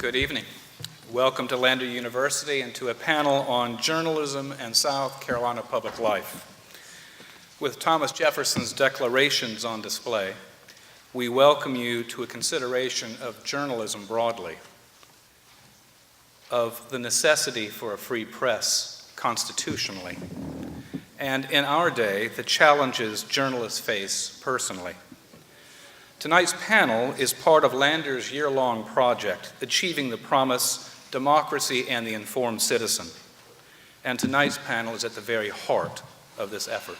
Good evening. Welcome to Lander University and to a panel on journalism and South Carolina public life. With Thomas Jefferson's declarations on display, we welcome you to a consideration of journalism broadly, of the necessity for a free press constitutionally, and in our day, the challenges journalists face personally. Tonight's panel is part of Lander's year-long project, Achieving the Promise, Democracy and the Informed Citizen. And tonight's panel is at the very heart of this effort.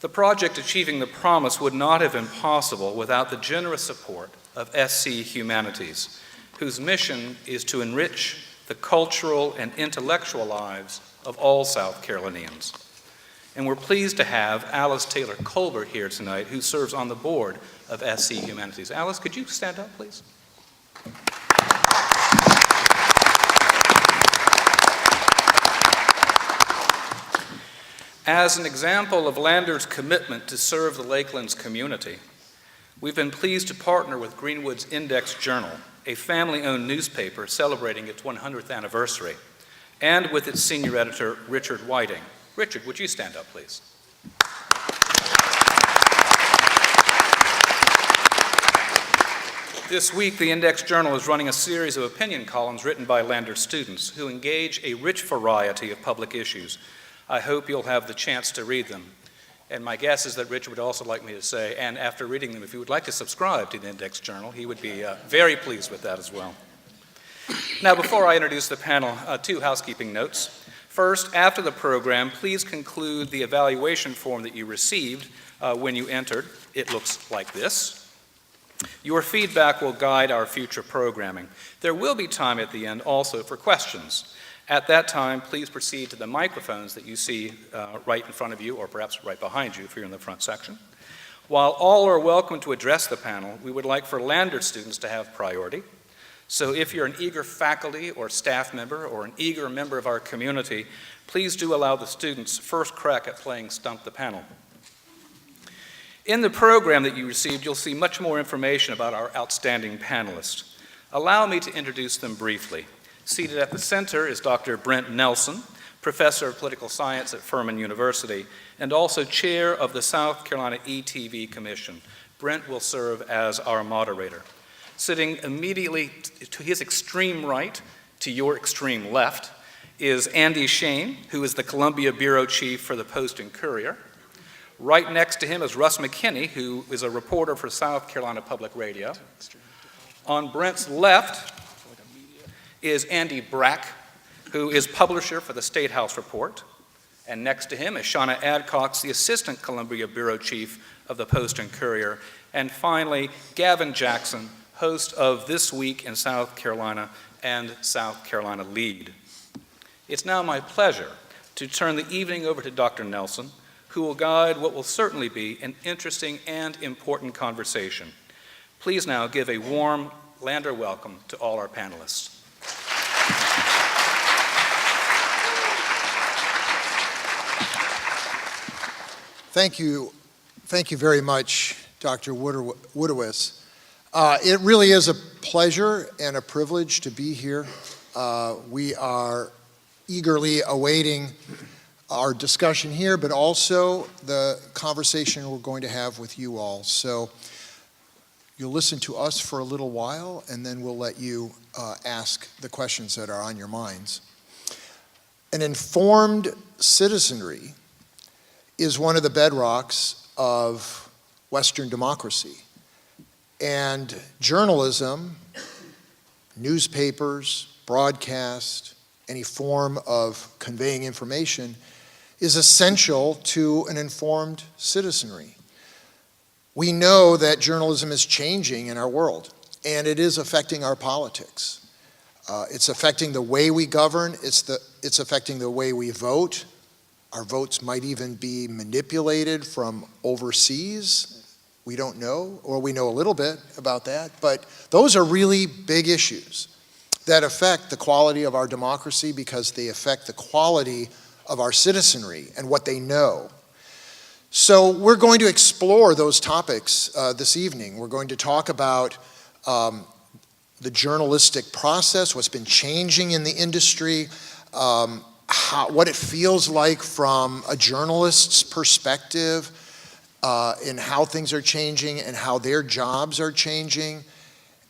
The project Achieving the Promise would not have been possible without the generous support of SC Humanities, whose mission is to enrich the cultural and intellectual lives of all South Carolinians. And we're pleased to have Alice Taylor Colbert here tonight, who serves on the board of SC Humanities. Alice, could you stand up, please? As an example of Lander's commitment to serve the Lakelands community, we've been pleased to partner with Greenwood's Index Journal, a family-owned newspaper celebrating its 100th anniversary, and with its senior editor, Richard Whiting. Richard, would you stand up, please? This week, the Index Journal is running a series of opinion columns written by Lander students who engage a rich variety of public issues. I hope you'll have the chance to read them. And my guess is that Richard would also like me to say, and after reading them, if you would like to subscribe to the Index Journal, he would be very pleased with that as well. Now, before I introduce the panel, two housekeeping notes. First, after the program, please conclude the evaluation form that you received when you entered. It looks like this. Your feedback will guide our future programming. There will be time at the end also for questions. At that time, please proceed to the microphones that you see right in front of you, or perhaps right behind you if you're in the front section. While all are welcome to address the panel, we would like for Lander students to have priority. So if you're an eager faculty or staff member or an eager member of our community, please do allow the students first crack at playing Stump the Panel. In the program that you received, you'll see much more information about our outstanding panelists. Allow me to introduce them briefly. Seated at the center is Dr. Brent Nelson, Professor of Political Science at Furman University, and also Chair of the South Carolina ETV Commission. Brent will serve as our moderator. Sitting immediately to his extreme right, to your extreme left, is Andy Shane, who is the Columbia Bureau Chief for the Post and Courier. Right next to him is Russ McKinney, who is a reporter for South Carolina Public Radio. On Brent's left is Andy Brack, who is publisher for the State House Report. And next to him is Shauna Adcox, the Assistant Columbia Bureau Chief of the Post and Courier. And finally, Gavin Jackson, host of This Week in South Carolina and South Carolina Lead. It's now my pleasure to turn the evening over to Dr. Nelson, who will guide what will certainly be an interesting and important conversation. Please now give a warm Lander welcome to all our panelists. Thank you very much, Dr. Woodowitz. It really is a pleasure and a privilege to be here. We are eagerly awaiting our discussion here, but also the conversation we're going to have with you all. So you'll listen to us for a little while, and then we'll let you ask the questions that are on your minds. An informed citizenry is one of the bedrocks of Western democracy. And journalism, newspapers, broadcast, any form of conveying information is essential to an informed citizenry. We know that journalism is changing in our world, and it is affecting our politics. It's affecting the way we govern, it's affecting the way we vote. Our votes might even be manipulated from overseas. We don't know, or we know a little bit about that, but those are really big issues that affect the quality of our democracy because they affect the quality of our citizenry and what they know. So we're going to explore those topics this evening. We're going to talk about the journalistic process, what's been changing in the industry, what it feels like from a journalist's perspective, in how things are changing and how their jobs are changing,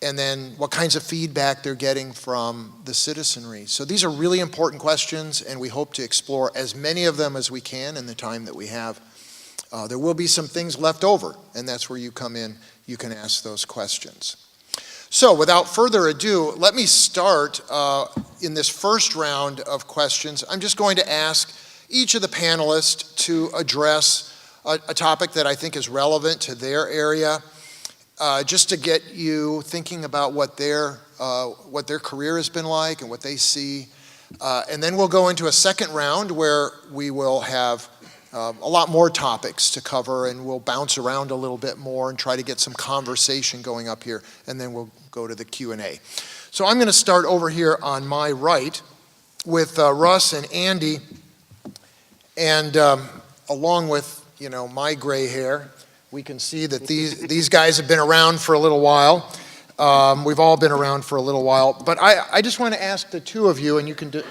and then what kinds of feedback they're getting from the citizenry. So these are really important questions, and we hope to explore as many of them as we can in the time that we have. There will be some things left over, and that's where you come in. You can ask those questions. So without further ado, let me start in this first round of questions. I'm just going to ask each of the panelists to address a topic that I think is relevant to their area, just to get you thinking about what their career has been like and what they see. And then we'll go into a second round where we will have a lot more topics to cover, and we'll bounce around a little bit more and try to get some conversation going up here, and then we'll go to the Q&A. So I'm going to start over here on my right with Russ and Andy, and along with my gray hair, we can see that these guys have been around for a little while. We've all been around for a little while, but I just want to ask the two of you, and you can do,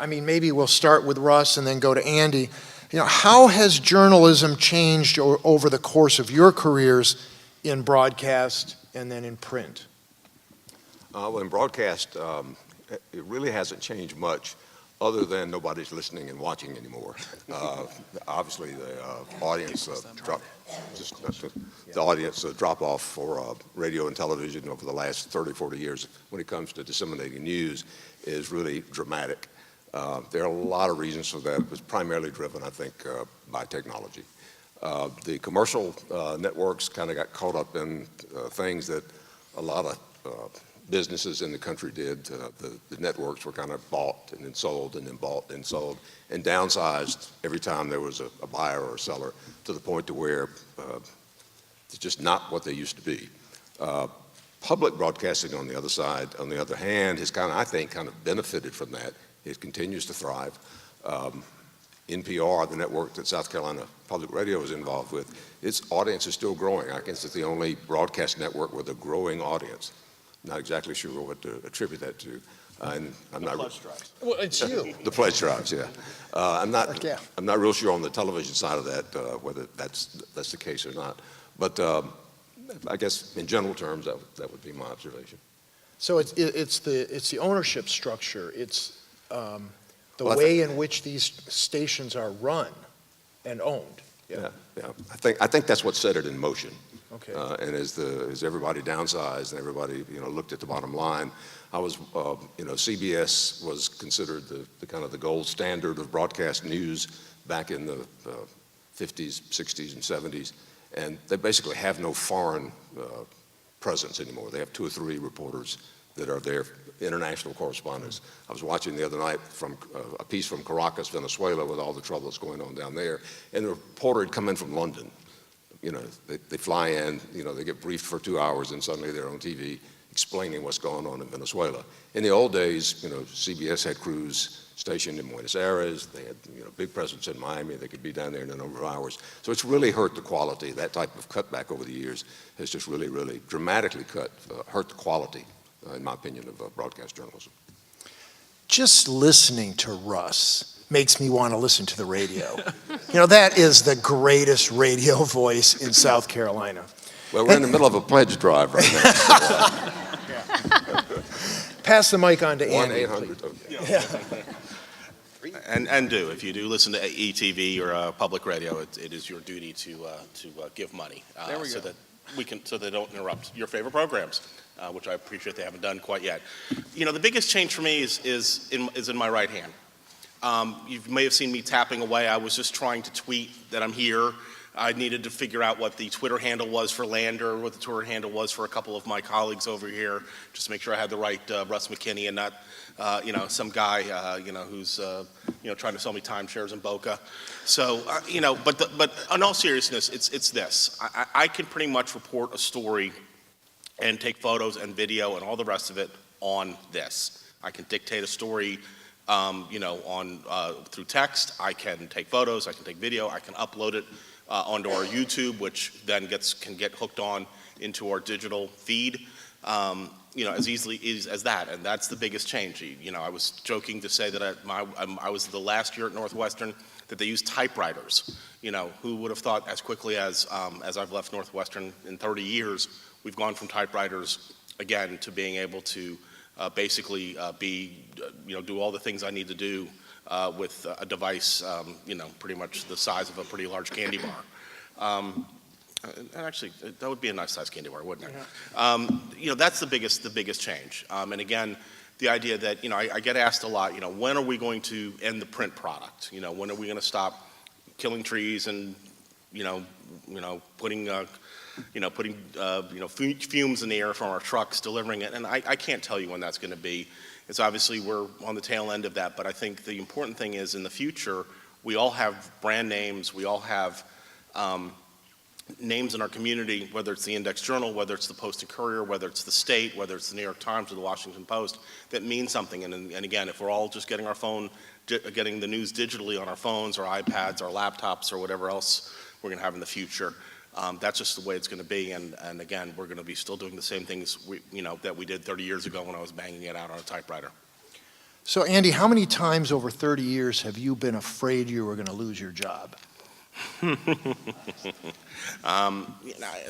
maybe we'll start with Russ and then go to Andy. How has journalism changed over the course of your careers in broadcast and then in print? Well, in broadcast, it really hasn't changed much, other than nobody's listening and watching anymore. Obviously, the audience drop off for radio and television over the last 30, 40 years when it comes to disseminating news is really dramatic. There are a lot of reasons for that. It was primarily driven, I think, by technology. The commercial networks kind of got caught up in things that a lot of businesses in the country did. The networks were kind of bought and then sold and then bought and sold and downsized every time there was a buyer or a seller, to the point to where it's just not what they used to be. Public broadcasting, on the other hand, has I think, benefited from that. It continues to thrive. NPR, the network that South Carolina Public Radio is involved with, its audience is still growing. I guess it's the only broadcast network with a growing audience. Not exactly sure what to attribute that to. And I'm not. Pledge drives. Well, it's you. The pledge drives, yeah. I'm not real sure on the television side of that whether that's the case or not. But I guess in general terms, that would be my observation. So it's the ownership structure. It's the way in which these stations are run and owned. Yeah. I think that's what set it in motion. Okay. And as everybody downsized and everybody looked at the bottom line, CBS was considered the kind of the gold standard of broadcast news back in the 50s, 60s, and 70s, and they basically have no foreign presence anymore. They have 2 or 3 reporters that are their international correspondents. I was watching the other night from a piece from Caracas, Venezuela, with all the trouble that's going on down there, and the reporter had come in from London. They fly in, they get briefed for 2 hours, and suddenly they're on TV explaining what's going on in Venezuela. In the old days, CBS had crews stationed in Buenos Aires. They had, big presence in Miami. They could be down there in a number of hours. So it's really hurt the quality. That type of cutback over the years has just really, really dramatically hurt the quality, in my opinion, of broadcast journalism. Just listening to Russ makes me want to listen to the radio. That is the greatest radio voice in South Carolina. Well, we're in the middle of a pledge drive right now. Pass the mic on to Andy. 1-800. Okay. And if you do listen to ETV or public radio, it is your duty to give money so they don't interrupt your favorite programs, which I appreciate they haven't done quite yet. The biggest change for me is in my right hand. You may have seen me tapping away. I was just trying to tweet that I'm here. I needed to figure out what the Twitter handle was for Lander, what the Twitter handle was for a couple of my colleagues over here, just to make sure I had the right Russ McKinney and not, some guy, who's, trying to sell me timeshares in Boca. So, but in all seriousness, it's this. I can pretty much report a story and take photos and video and all the rest of it on this. I can dictate a story through text. I can take photos, I can take video, I can upload it onto our YouTube, which then can get hooked on into our digital feed. as easily as that, and that's the biggest change. I was joking to say that I was the last year at Northwestern that they used typewriters. Who would have thought as quickly as I've left Northwestern in 30 years, we've gone from typewriters again to being able to basically do all the things I need to do with a device, pretty much the size of a pretty large candy bar. And actually, that would be a nice size candy bar, wouldn't it? That's the biggest change. And again, the idea that, I get asked a lot, when are we going to end the print product? When are we going to stop killing trees and, putting fumes in the air from our trucks, delivering it? And I can't tell you when that's going to be. It's obviously we're on the tail end of that, but I think the important thing is in the future, we all have brand names, we all have names in our community, whether it's the Index Journal, whether it's the Post and Courier, whether it's the State, whether it's the New York Times or the Washington Post, that means something. And again, if we're all just getting getting the news digitally on our phones, our iPads, our laptops, or whatever else we're going to have in the future, that's just the way it's going to be. And again, we're going to be still doing the same things that we did 30 years ago when I was banging it out on a typewriter. So Andy, how many times over 30 years have you been afraid you were going to lose your job?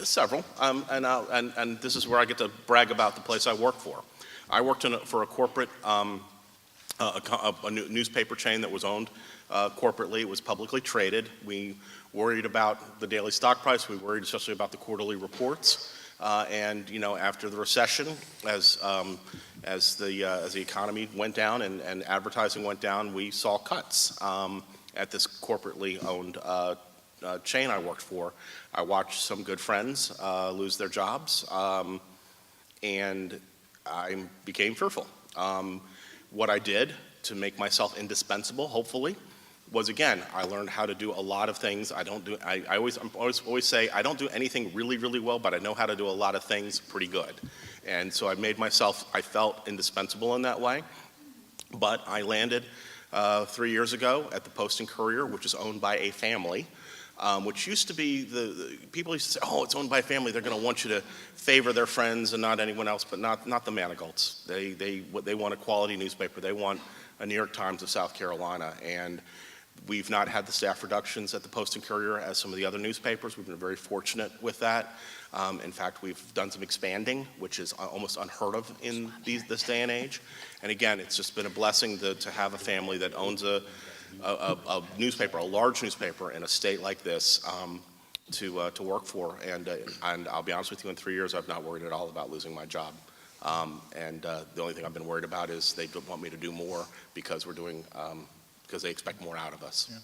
Several, and this is where I get to brag about the place I work for. I worked for a corporate, a newspaper chain that was owned corporately. It was publicly traded. We worried about the daily stock price. We worried especially about the quarterly reports. And after the recession, as the economy went down and advertising went down, we saw cuts. At this corporately owned chain I worked for, I watched some good friends lose their jobs, and I became fearful. What I did to make myself indispensable, hopefully, was again, I learned how to do a lot of things. I always say I don't do anything really, really well, but I know how to do a lot of things pretty good. And so I felt indispensable in that way. But I landed 3 years ago at the Post and Courier, which is owned by a family, which used to be the people used to say, oh, it's owned by a family. They're going to want you to favor their friends and not anyone else, but not the Manigolds. They want a quality newspaper. They want a New York Times of South Carolina. And we've not had the staff reductions at the Post and Courier as some of the other newspapers. We've been very fortunate with that. In fact, we've done some expanding, which is almost unheard of in this day and age. And again, it's just been a blessing to have a family that owns a newspaper, a large newspaper in a state like this, to work for. And I'll be honest with you, in 3 years, I've not worried at all about losing my job. And the only thing I've been worried about is they want me to do more because because they expect more out of us. Yeah.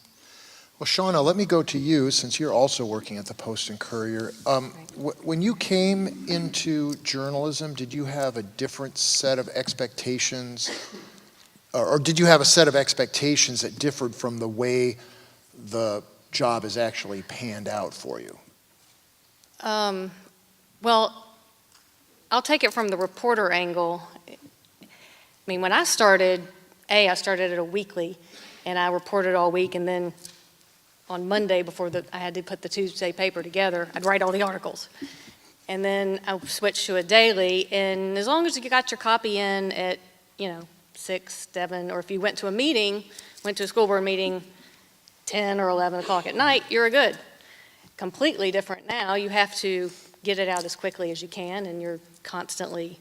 Well, Shauna, let me go to you, since you're also working at the Post and Courier. When you came into journalism, did you have a different set of expectations, or did you have a set of expectations that differed from the way the job is actually panned out for you? Well, I'll take it from the reporter angle. I mean, when I started, I started at a weekly, and I reported all week, and then on Monday, before I had to put the Tuesday paper together, I'd write all the articles. And then I switched to a daily, and as long as you got your copy in at, 6, 7, or if you went to a school board meeting 10 or 11 o'clock at night, you're good. Completely different now. You have to get it out as quickly as you can, and you're constantly,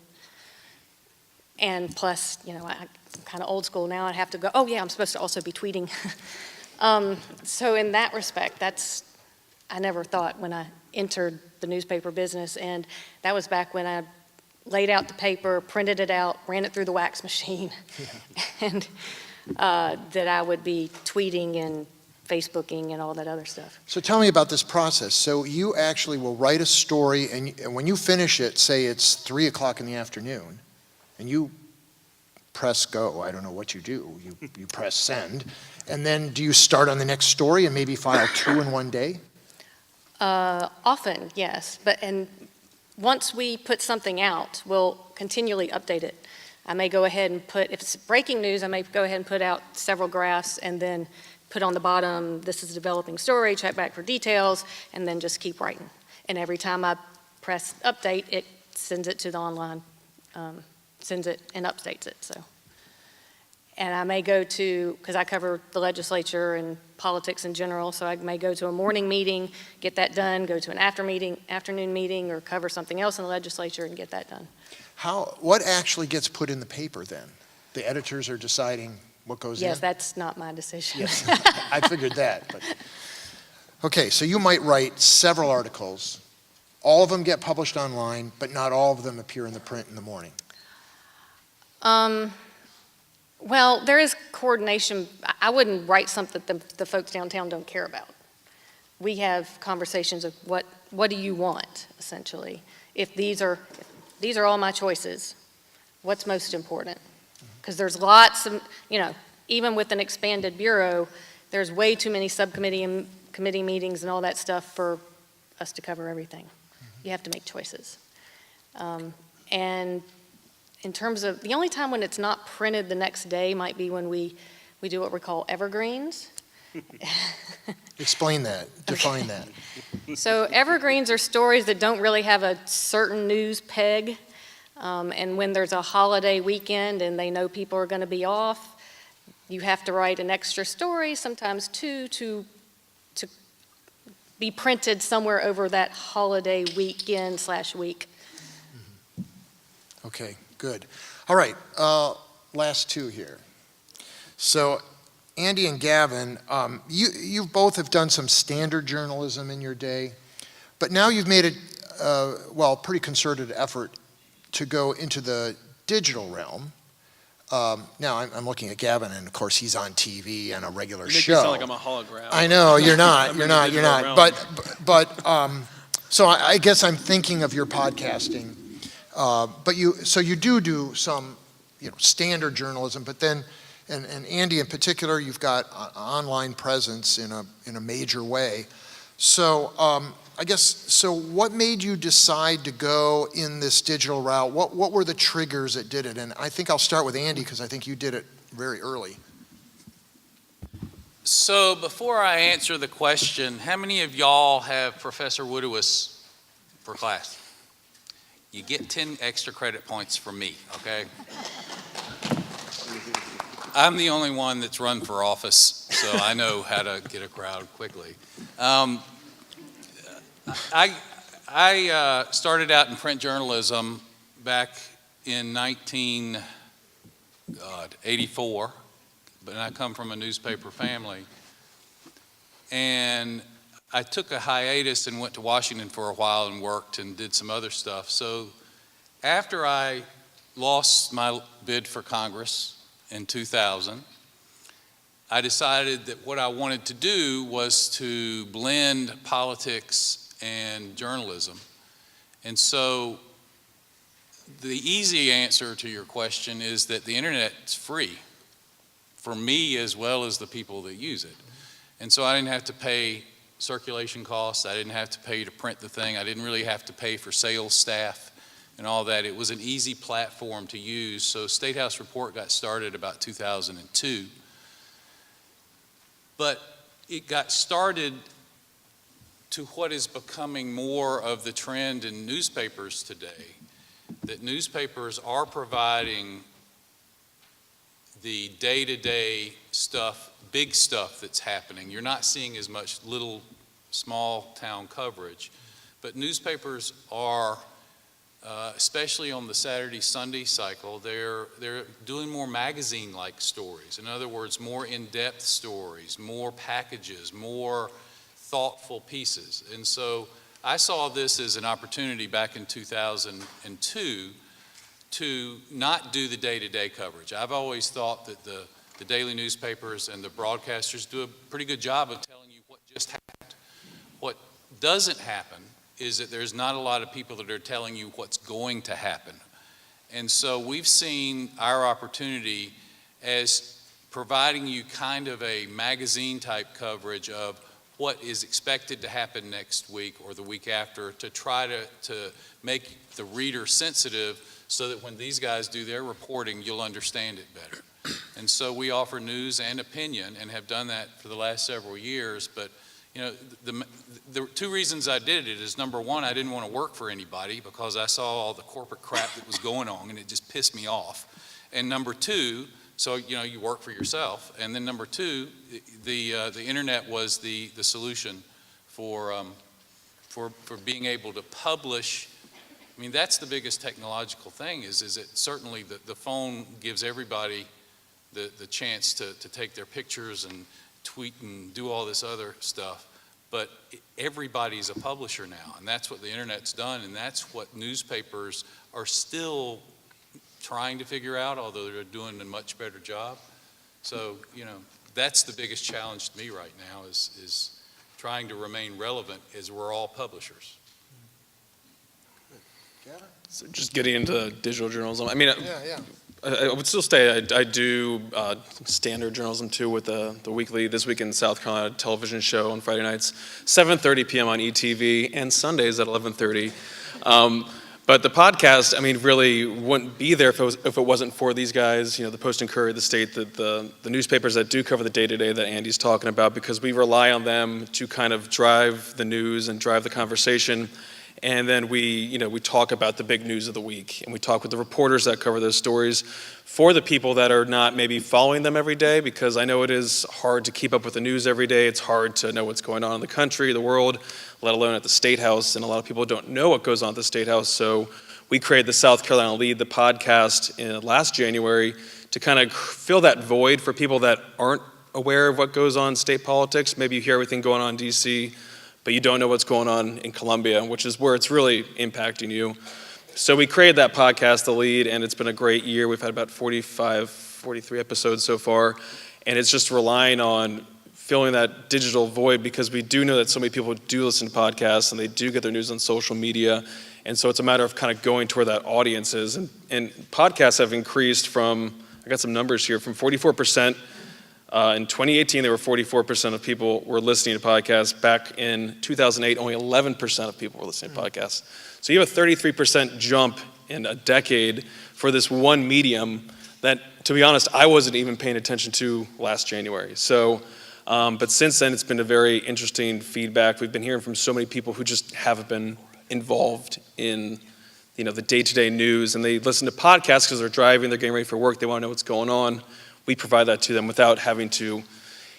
and plus, I'm kind of old school now. I'd have to go, oh yeah, I'm supposed to also be tweeting. So in that respect, I never thought when I entered the newspaper business, and that was back when I laid out the paper, printed it out, ran it through the wax machine, and that I would be tweeting and Facebooking and all that other stuff. So tell me about this process. So you actually will write a story, and when you finish it, say it's 3 o'clock in the afternoon, and you press go. I don't know what you do. You press send. And then do you start on the next story and maybe file 2 in one day? Often, yes. And once we put something out, we'll continually update it. I may go ahead and if it's breaking news, I may go ahead and put out several graphs and then put on the bottom, this is a developing story, check back for details, and then just keep writing. And every time I press update, it sends it to the online, sends it and updates it, so. And I may go to, because I cover the legislature and politics in general, so I may go to a morning meeting, get that done, go to an afternoon meeting, or cover something else in the legislature and get that done. What actually gets put in the paper then? The editors are deciding what goes in? Yes, that's not my decision. Yes, I figured that. But. Okay, so you might write several articles. All of them get published online, but not all of them appear in the print in the morning. Well, there is coordination. I wouldn't write something that the folks downtown don't care about. We have conversations of what do you want, essentially. If these are all my choices, what's most important? Because there's lots of, even with an expanded bureau, there's way too many subcommittee and committee meetings and all that stuff for us to cover everything. You have to make choices. And in terms of, the only time when it's not printed the next day might be when we do what we call evergreens. Explain that, define that. So evergreens are stories that don't really have a certain news peg. And when there's a holiday weekend and they know people are going to be off, you have to write an extra story, sometimes two, to be printed somewhere over that holiday weekend/week. Okay, good. All right, last two here. So Andy and Gavin, you both have done some standard journalism in your day, but now you've made a pretty concerted effort to go into the digital realm. Now I'm looking at Gavin, and of course he's on TV and a regular You make show. me sound like I'm a hologram. I know you're not. You're not. You're not. realm. But so I guess I'm thinking of your podcasting. But you do some standard journalism, but then and Andy in particular, you've got online presence in a major way. So I guess, so what made you decide to go in this digital route? What were the triggers that did it? And I think I'll start with Andy because I think you did it very early. So before I answer the question, how many of y'all have Professor Woodowis for class? You get 10 extra credit points from me, okay? I'm the only one that's run for office, so I know how to get a crowd quickly. I started out in print journalism back in 1984, but I come from a newspaper family. And I took a hiatus and went to Washington for a while and worked and did some other stuff. So after I lost my bid for Congress in 2000, I decided that what I wanted to do was to blend politics and journalism. And so the easy answer to your question is that the internet's free for me as well as the people that use it. And so I didn't have to pay circulation costs. I didn't have to pay to print the thing. I didn't really have to pay for sales staff and all that. It was an easy platform to use. So State House Report got started about 2002. But it got started to what is becoming more of the trend in newspapers today, that newspapers are providing the day-to-day stuff, big stuff that's happening. You're not seeing as much little, small town coverage, but newspapers are, especially on the Saturday, Sunday cycle, they're doing more magazine-like stories. In other words, more in-depth stories, more packages, more thoughtful pieces. And so I saw this as an opportunity back in 2002 to not do the day-to-day coverage. I've always thought that the daily newspapers and the broadcasters do a pretty good job of telling you what just happened. What doesn't happen is that there's not a lot of people that are telling you what's going to happen. And so we've seen our opportunity as providing you kind of a magazine-type coverage of what is expected to happen next week or the week after, to try to make the reader sensitive so that when these guys do their reporting, you'll understand it better. And so we offer news and opinion and have done that for the last several years, but You know, the two reasons I did it is, number one, I didn't want to work for anybody because I saw all the corporate crap that was going on, and it just pissed me off. And number two, so, you know, you work for yourself. And then number two, the internet was the solution for being able to publish. I mean, that's the biggest technological thing is it certainly the phone gives everybody the chance to take their pictures and tweet and do all this other stuff. But everybody's a publisher now, and that's what the internet's done, and that's what newspapers are still trying to figure out, although they're doing a much better job. So, you know, that's the biggest challenge to me right now is trying to remain relevant as we're all publishers. So just getting into digital journalism, I mean, Yeah. I would still say I do standard journalism too with the weekly This Week in South Carolina television show on Friday nights, 7:30 p.m. on ETV, and Sundays at 11:30. But the podcast, I mean, really wouldn't be there if it wasn't for these guys, you know, the Post and Courier, the State, the newspapers that do cover the day-to-day that Andy's talking about, because we rely on them to kind of drive the news and drive the conversation. And then we talk about the big news of the week, and we talk with the reporters that cover those stories for the people that are not maybe following them every day, because I know it is hard to keep up with the news every day. It's hard to know what's going on in the country, the world, let alone at the State House, and a lot of people don't know what goes on at the State House. So we created the South Carolina Lead, the podcast, last January to kind of fill that void for people that aren't aware of what goes on in state politics. Maybe you hear everything going on in D.C., but you don't know what's going on in Columbia, which is where it's really impacting you. So we created that podcast, The Lead, and it's been a great year. We've had about 43 episodes so far, and it's just relying on filling that digital void, because we do know that so many people do listen to podcasts and they do get their news on social media, and so it's a matter of kind of going to where that audience is. And podcasts have increased from, I got some numbers here, from 44%. In 2018, there were 44% of people were listening to podcasts. Back in 2008, only 11% of people were listening to podcasts. So you have a 33% jump in a decade for this one medium that, to be honest, I wasn't even paying attention to last January. So, but since then, it's been a very interesting feedback. We've been hearing from so many people who just haven't been involved in, you know, the day-to-day news, and they listen to podcasts because they're driving, they're getting ready for work, they want to know what's going on. We provide that to them without having to,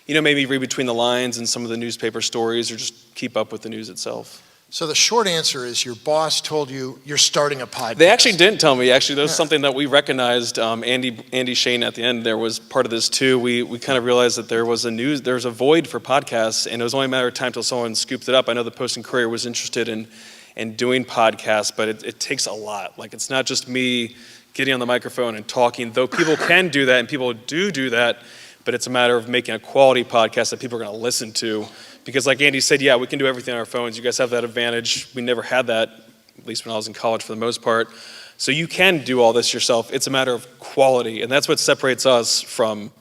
you know, maybe read between the lines in some of the newspaper stories or just keep up with the news itself. So the short answer is your boss told you you're starting a podcast. They actually didn't tell me. Actually, that was something that we recognized. Andy Shane at the end there was part of this too. We kind of realized that there was a void for podcasts, and it was only a matter of time until someone scooped it up. I know the Post and Courier was interested in doing podcasts, but it takes a lot. Like, it's not just me getting on the microphone and talking, though people can do that and people do that, but it's a matter of making a quality podcast that people are going to listen to. Because like Andy said, yeah, we can do everything on our phones. You guys have that advantage. We never had that, at least when I was in college for the most part. So you can do all this yourself. It's a matter of quality, and that's what separates us from,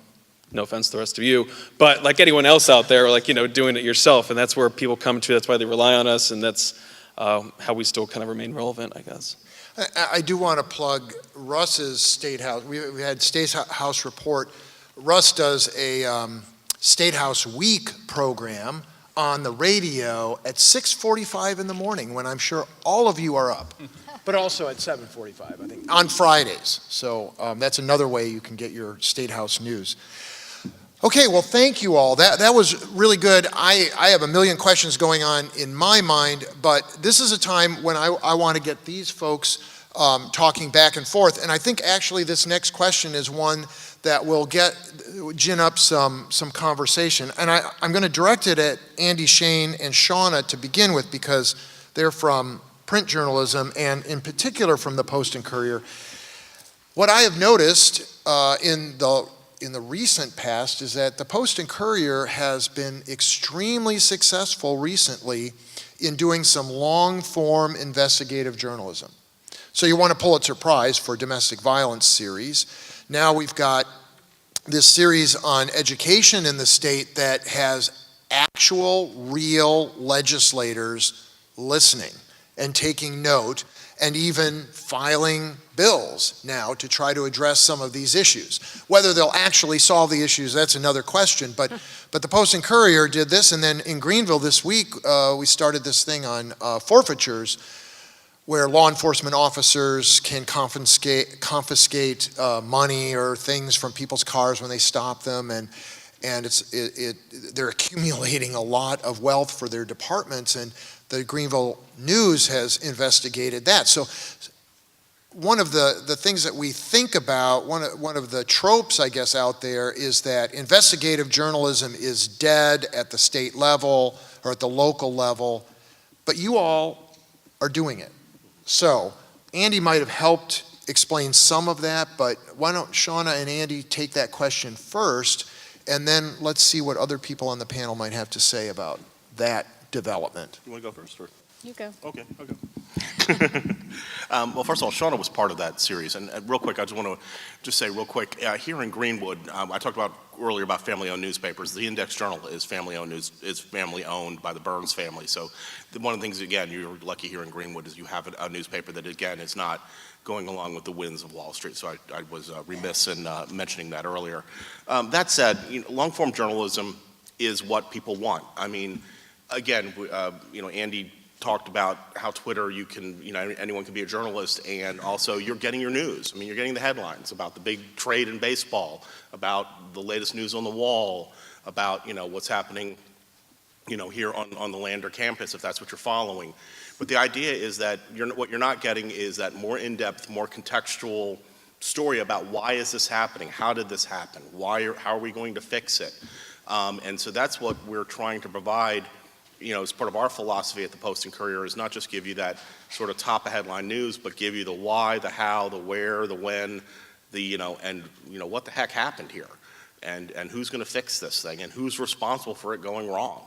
no offense to the rest of you, but like anyone else out there, like, you know, doing it yourself, and that's where people come to. That's why they rely on us, and that's how we still kind of remain relevant, I guess. I do want to plug Russ's State House. We had State House Report. Russ does a State House Week program on the radio at 6:45 in the morning, when I'm sure all of you are up, but also at 7:45, I think, on Fridays. So that's another way you can get your State House news. Okay, well, thank you all. That was really good. I have a million questions going on in my mind, but this is a time when I want to get these folks talking back and forth. And I think actually this next question is one that will gin up some conversation. And I'm going to direct it at Andy Shane and Shauna to begin with, because they're from print journalism, and in particular from the Post and Courier. What I have noticed in the recent past is that the Post and Courier has been extremely successful recently in doing some long-form investigative journalism. So you won a Pulitzer Prize for domestic violence series. Now we've got this series on education in the state that has actual, real legislators listening and taking note and even filing bills now to try to address some of these issues. Whether they'll actually solve the issues, that's another question, but the Post and Courier did this, and then in Greenville this week, we started this thing on forfeitures, where law enforcement officers can confiscate money or things from people's cars when they stop them, and they're accumulating a lot of wealth for their departments, and the Greenville News has investigated that. So one of the things that we think about, one of the tropes, I guess, out there is that investigative journalism is dead at the state level or at the local level, but you all are doing it. So Andy might have helped explain some of that, but why don't Shauna and Andy take that question first, and then let's see what other people on the panel might have to say about that development. You want to go first? Or? You go. Okay, I'll go. Well, first of all, Shauna was part of that series. And real quick, I just want to say real quick, here in Greenwood, I talked about earlier about family-owned newspapers. The Index Journal is family-owned is family-owned by the Burns family. So one of the things, again, you're lucky here in Greenwood is you have a newspaper that, again, is not going along with the winds of Wall Street. So I was remiss in mentioning that earlier. That said, long-form journalism is what people want. I mean, again, Andy talked about how Twitter, anyone can be a journalist, and also you're getting your news. I mean, you're getting the headlines about the big trade in baseball, about the latest news on the wall, about, what's happening, here on the Lander campus, if that's what you're following. But the idea is that what you're not getting is that more in-depth, more contextual story about why is this happening? How did this happen? How are we going to fix it? And so that's what we're trying to provide, as part of our philosophy at the Post and Courier, is not just give you that sort of top of headline news, but give you the why, the how, the where, the when, what the heck happened here, and who's going to fix this thing, and who's responsible for it going wrong.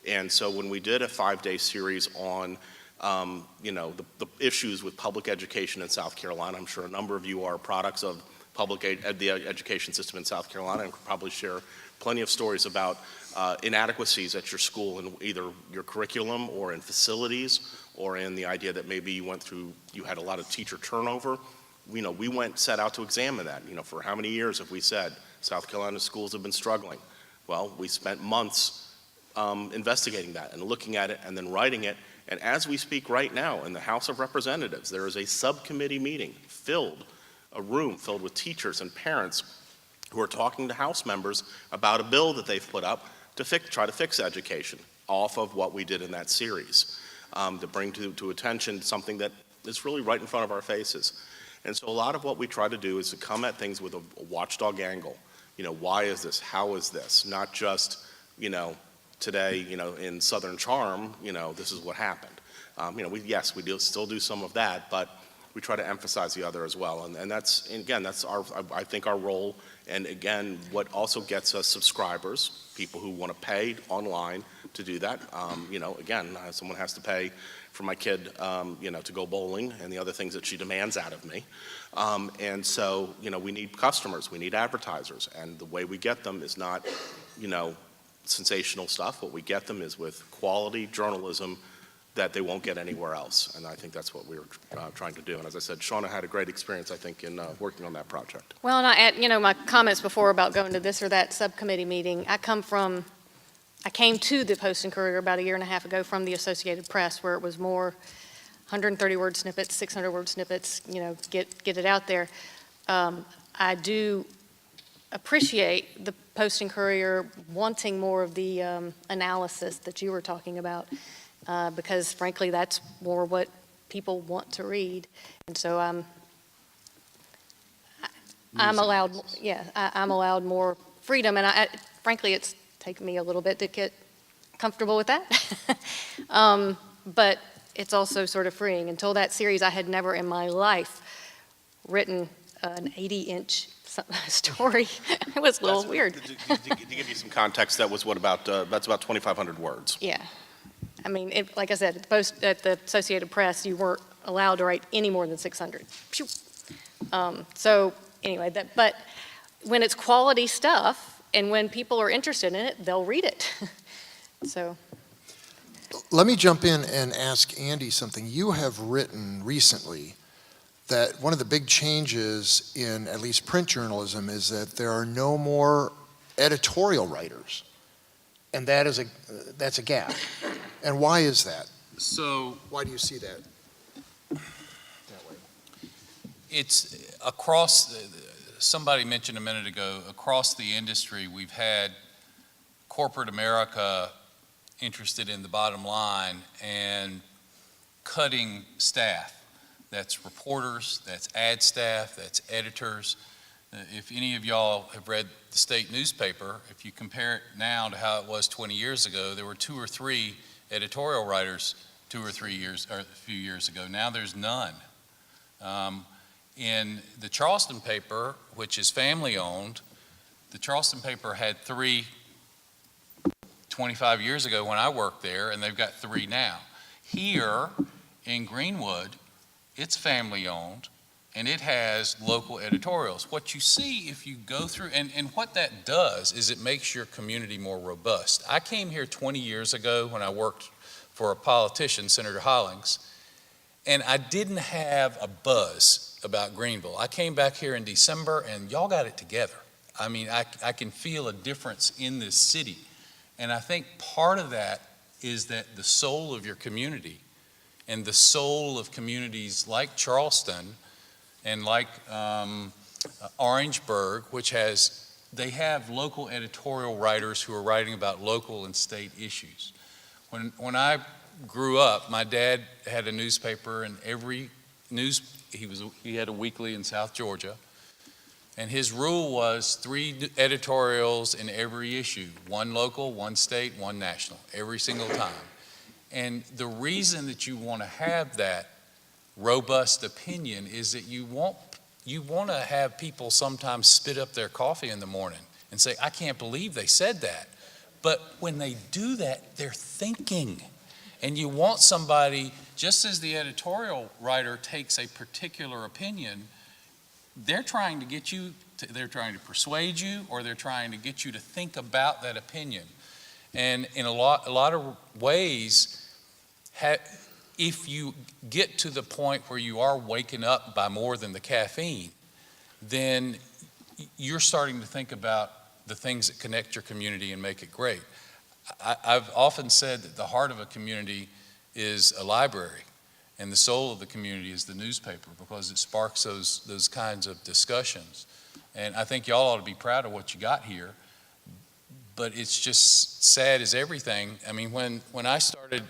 And so when we did a 5-day series on, the issues with public education in South Carolina, I'm sure a number of you are products of the education system in South Carolina, and could probably share plenty of stories about inadequacies at your school in either your curriculum or in facilities, or in the idea that maybe you had a lot of teacher turnover. We set out to examine that. For how many years have we said South Carolina schools have been struggling? Well, we spent months investigating that and looking at it and then writing it. And as we speak right now in the House of Representatives, there is a subcommittee meeting a room filled with teachers and parents who are talking to House members about a bill that they've put up to try to fix education off of what we did in that series, to bring to attention something that is really right in front of our faces. And so a lot of what we try to do is to come at things with a watchdog angle. Why is this? How is this? Not just, today, in Southern Charm, this is what happened. We still do some of that, but we try to emphasize the other as well. And that's I think our role. And again, what also gets us subscribers, people who want to pay online to do that. Someone has to pay for my kid, to go bowling and the other things that she demands out of me. And so, we need customers, we need advertisers. And the way we get them is not, sensational stuff. What we get them is with quality journalism that they won't get anywhere else. And I think that's what we were trying to do. And as I said, Shauna had a great experience, I think, in working on that project. Well, and I add, my comments before about going to this or that subcommittee meeting, I came to the Post and Courier about a year and a half ago from the Associated Press, where it was more 130-word snippets, 600-word snippets, get it out there. I do appreciate the Post and Courier wanting more of the analysis that you were talking about, because frankly, that's more what people want to read. And so I'm allowed, I'm allowed more freedom, and frankly, it's taken me a little bit to get comfortable with that. But it's also sort of freeing. Until that series, I had never in my life written an 80-inch story. It was a little weird. To give you some context, that's about 2,500 words. Yeah. I mean, like I said, at the Associated Press, you weren't allowed to write any more than 600. So anyway, but when it's quality stuff and when people are interested in it, they'll read it. So. Let me jump in and ask Andy something. You have written recently that one of the big changes in at least print journalism is that there are no more editorial writers, and that's a gap. And why is that? So Why do you see that? it's across, somebody mentioned a minute ago, across the industry, we've had corporate America interested in the bottom line and cutting staff. That's reporters, that's ad staff, that's editors. If any of y'all have read the state newspaper, if you compare it now to how it was 20 years ago, there were 2 or 3 editorial writers 2 or 3 years, or a few years ago. Now there's none. In the Charleston paper, which is family owned, the Charleston paper had 3 25 years ago when I worked there, and they've got 3 now. Here in Greenwood, it's family owned, and it has local editorials. What you see if you go through, and what that does is it makes your community more robust. I came here 20 years ago when I worked for a politician, Senator Hollings, and I didn't have a buzz about Greenville. I came back here in December, and y'all got it together. I mean, I can feel a difference in this city. And I think part of that is that the soul of your community and the soul of communities like Charleston and like Orangeburg, they have local editorial writers who are writing about local and state issues. When I grew up, my dad had a newspaper, and he had a weekly in South Georgia. And his rule was 3 editorials in every issue, 1 local, 1 state, 1 national, every single time. And the reason that you want to have that robust opinion is that you want to have people sometimes spit up their coffee in the morning and say, I can't believe they said that. But when they do that, they're thinking. And you want somebody, just as the editorial writer takes a particular opinion, they're trying to get you, they're trying to persuade you, or they're trying to get you to think about that opinion. And in a lot of ways, if you get to the point where you are waking up by more than the caffeine, then you're starting to think about the things that connect your community and make it great. I've often said that the heart of a community is a library, and the soul of the community is the newspaper, because it sparks those kinds of discussions. And I think y'all ought to be proud of what you got here, but it's just sad as everything. I mean, when I started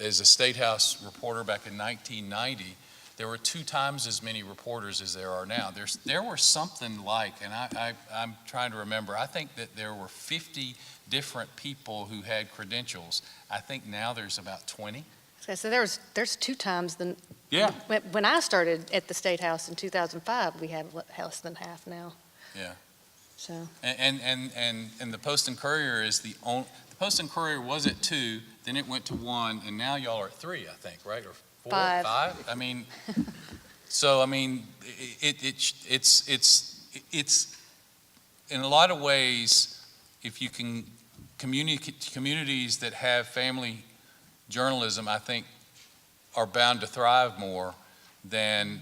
as a State House reporter back in 1990, there were 2 times as many reporters as there are now. There were something like, and I'm trying to remember, I think that there were 50 different people who had credentials. I think now there's about 20. So there's 2 times the. Yeah. When I started at the State House in 2005, we had less than half now. Yeah. So. And the Post and Courier is the Post and Courier was at 2, then it went to 1, and now y'all are at 3, I think, right? Or 4, 5. 5? I mean, so I mean, it's in a lot of ways, if you can communities that have family journalism, I think, are bound to thrive more than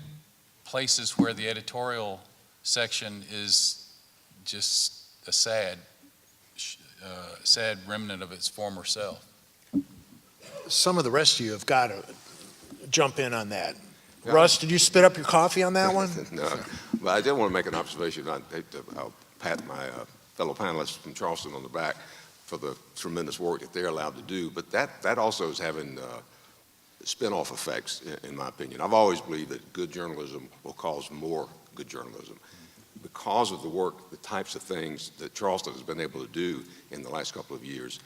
places where the editorial section is just a sad remnant of its former self. Some of the rest of you have got to jump in on that. Russ, did you spit up your coffee on that one? No, but I did want to make an observation. I'll pat my fellow panelists from Charleston on the back for the tremendous work that they're allowed to do, but that also is having spin-off effects, in my opinion. I've always believed that good journalism will cause more good journalism. Because of the work, the types of things that Charleston has been able to do in the last couple of years.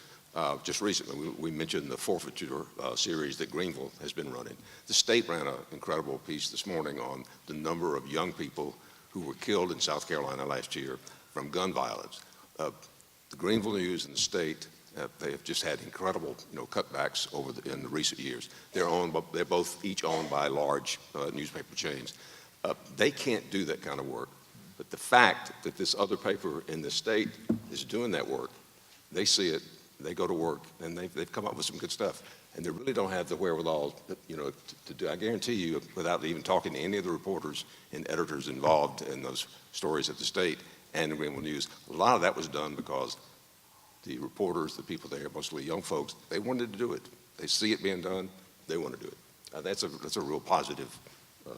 Just recently, we mentioned the forfeiture series that Greenville has been running. The state ran an incredible piece this morning on the number of young people who were killed in South Carolina last year from gun violence. The Greenville News and the state, they have just had incredible, cutbacks in the recent years. They're both each owned by large newspaper chains. They can't do that kind of work. But the fact that this other paper in the state is doing that work, they see it, They go to work, and they've come up with some good stuff. And they really don't have the wherewithal, to do. I guarantee you, without even talking to any of the reporters and editors involved in those stories at the State and the Greenwood News, a lot of that was done because the reporters, the people there, mostly young folks, they wanted to do it. They see it being done, they want to do it. That's a real positive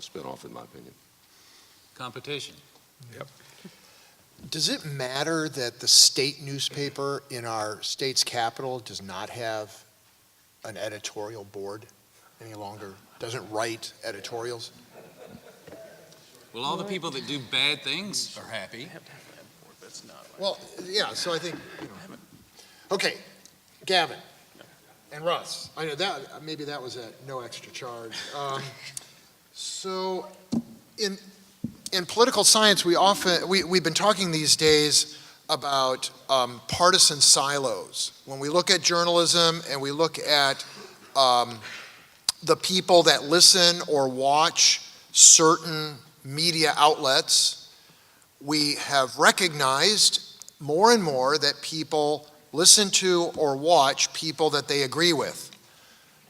spinoff, in my opinion. Competition. Yep. Does it matter that the state newspaper in our state's capital does not have an editorial board any longer, doesn't write editorials? Well, all the people that do bad things are happy. Well, yeah, so I think, okay, Gavin and Russ, I know that, maybe that was at no extra charge. So in political science, we've been talking these days about partisan silos. When we look at journalism and we look at the people that listen or watch certain media outlets, we have recognized more and more that people listen to or watch people that they agree with.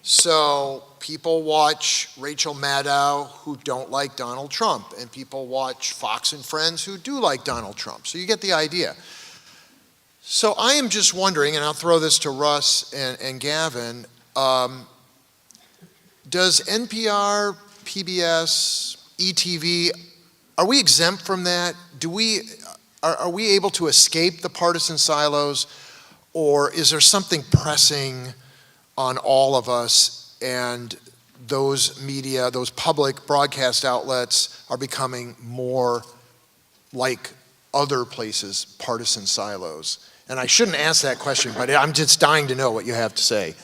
So people watch Rachel Maddow who don't like Donald Trump, and people watch Fox and Friends who do like Donald Trump. So you get the idea. So I am just wondering, and I'll throw this to Russ and Gavin, does NPR, PBS, ETV, are we exempt from that? Are we able to escape the partisan silos, or is there something pressing on all of us, and those media, those public broadcast outlets are becoming more like other places, partisan silos? And I shouldn't ask that question, but I'm just dying to know what you have to say.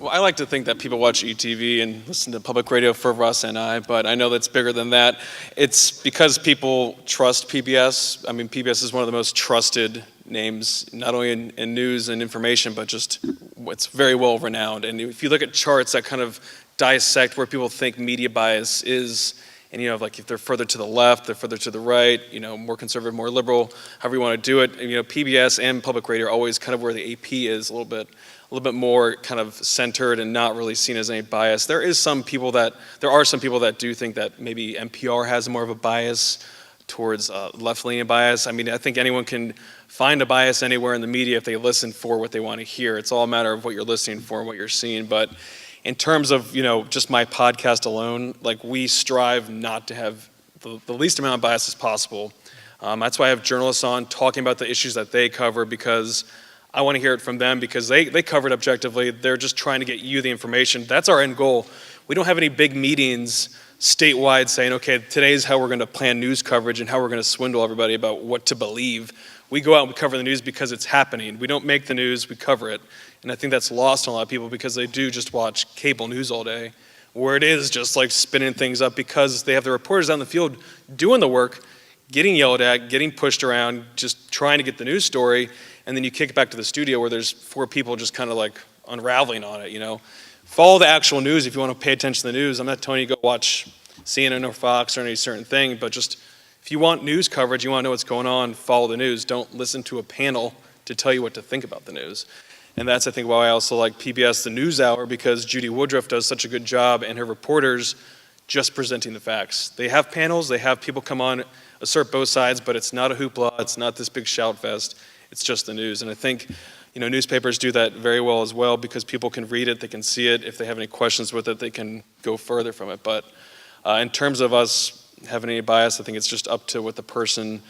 Well, I like to think that people watch ETV and listen to public radio for Russ and I, but I know that's bigger than that. It's because people trust PBS. I mean, PBS is one of the most trusted names, not only in news and information, but just it's very well renowned. And if you look at charts that kind of dissect where people think media bias is, and like if they're further to the left, they're further to the right, more conservative, more liberal, however you want to do it. And, PBS and public radio are always kind of where the AP is a little bit more kind of centered and not really seen as any bias. There are some people that do think that maybe NPR has more of a bias towards left-leaning bias. I mean, I think anyone can find a bias anywhere in the media if they listen for what they want to hear. It's all a matter of what you're listening for and what you're seeing. But in terms of, just my podcast alone, like we strive not to have the least amount of bias as possible. That's why I have journalists on talking about the issues that they cover, because I want to hear it from them, because they cover it objectively. They're just trying to get you the information. That's our end goal. We don't have any big meetings statewide saying, okay, today's how we're going to plan news coverage and how we're going to swindle everybody about what to believe. We go out and we cover the news because it's happening. We don't make the news, we cover it. And I think that's lost on a lot of people because they do just watch cable news all day, where it is just like spinning things up because they have the reporters out in the field doing the work, getting yelled at, getting pushed around, just trying to get the news story. And then you kick it back to the studio where there's 4 people just kind of like unraveling on it, Follow the actual news if you want to pay attention to the news. I'm not telling you to go watch CNN or Fox or any certain thing, but just if you want news coverage, you want to know what's going on, follow the news. Don't listen to a panel to tell you what to think about the news. And that's, I think, why I also like PBS The News Hour, because Judy Woodruff does such a good job and her reporters just presenting the facts. They have panels, they have people come on, assert both sides, but it's not a hoopla, it's not this big shout fest, it's just the news. And I think, newspapers do that very well as well, because people can read it, they can see it. If they have any questions with it, they can go further from it. But in terms of us having any bias, I think it's just up to what the person,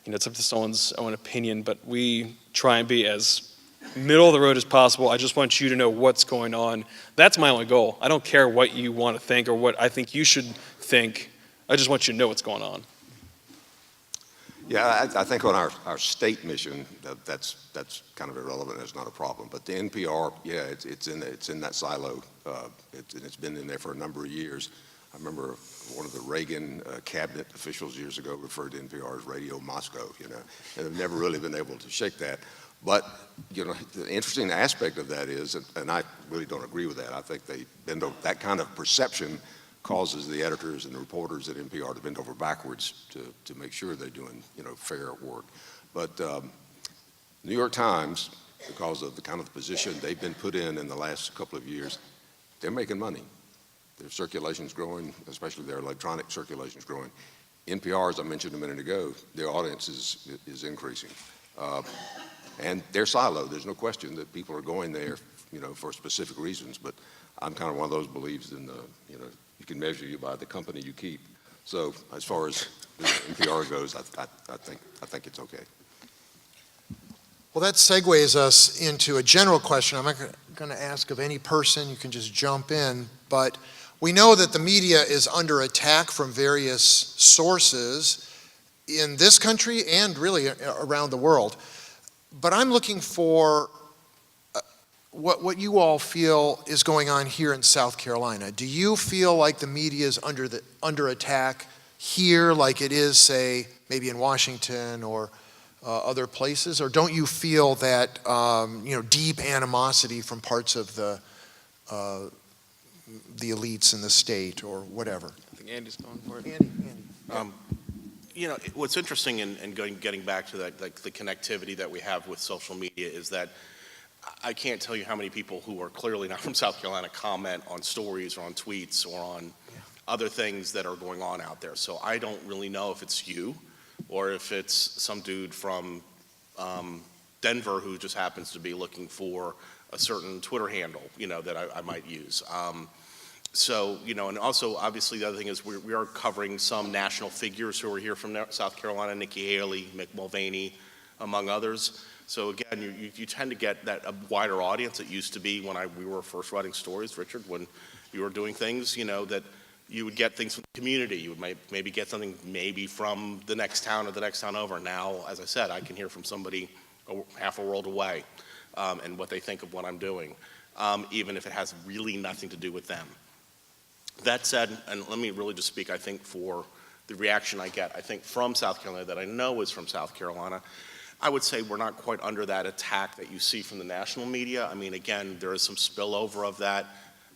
it's up to someone's own opinion. But we try and be as middle of the road as possible. I just want you to know what's going on. That's my only goal. I don't care what you want to think or what I think you should think. I just want you to know what's going on. Yeah, I think on our state mission, that's kind of irrelevant. That's not a problem. But the NPR, yeah, it's in that silo. It's been in there for a number of years. I remember one of the Reagan cabinet officials years ago referred to NPR as Radio Moscow, and they've never really been able to shake that. But, the interesting aspect of that is, and I really don't agree with that, I think that kind of perception causes the editors and the reporters at NPR to bend over backwards to make sure they're doing, fair work. But New York Times because of the kind of position they've been put in the last couple of years. They're making money. Their circulation's growing, especially their electronic circulation's growing. NPR, as I mentioned a minute ago, their audience is increasing. And they're siloed. There's no question that people are going there, for specific reasons. But I'm kind of one of those believes in you can measure you by the company you keep. So as far as NPR goes, I think it's okay. Well, that segues us into a general question. I'm not going to ask of any person. You can just jump in. But we know that the media is under attack from various sources in this country and really around the world. But I'm looking for what you all feel is going on here in South Carolina. Do you feel like the media is under attack here like it is, say, maybe in Washington or other places? Or don't you feel that, deep animosity from parts of the elites in the state or whatever? I think Andy's going for it. Andy. What's interesting in getting back to that, like the connectivity that we have with social media, is that I can't tell you how many people who are clearly not from South Carolina comment on stories or on tweets or on other things that are going on out there. So I don't really know if it's you or if it's some dude from Denver who just happens to be looking for a certain Twitter handle, that I might use. And also, obviously, the other thing is we are covering some national figures who are here from South Carolina, Nikki Haley, Mick Mulvaney, among others. So again, you tend to get a wider audience. It used to be when we were first writing stories, Richard, when you were doing things, that you would get things from the community. You would maybe get something maybe from the next town or the next town over. Now, as I said, I can hear from somebody half a world away and what they think of what I'm doing, even if it has really nothing to do with them. That said, and let me really just speak, I think, for the reaction I get, I think, from South Carolina that I know is from South Carolina, I would say we're not quite under that attack that you see from the national media. I mean, again, there is some spillover of that.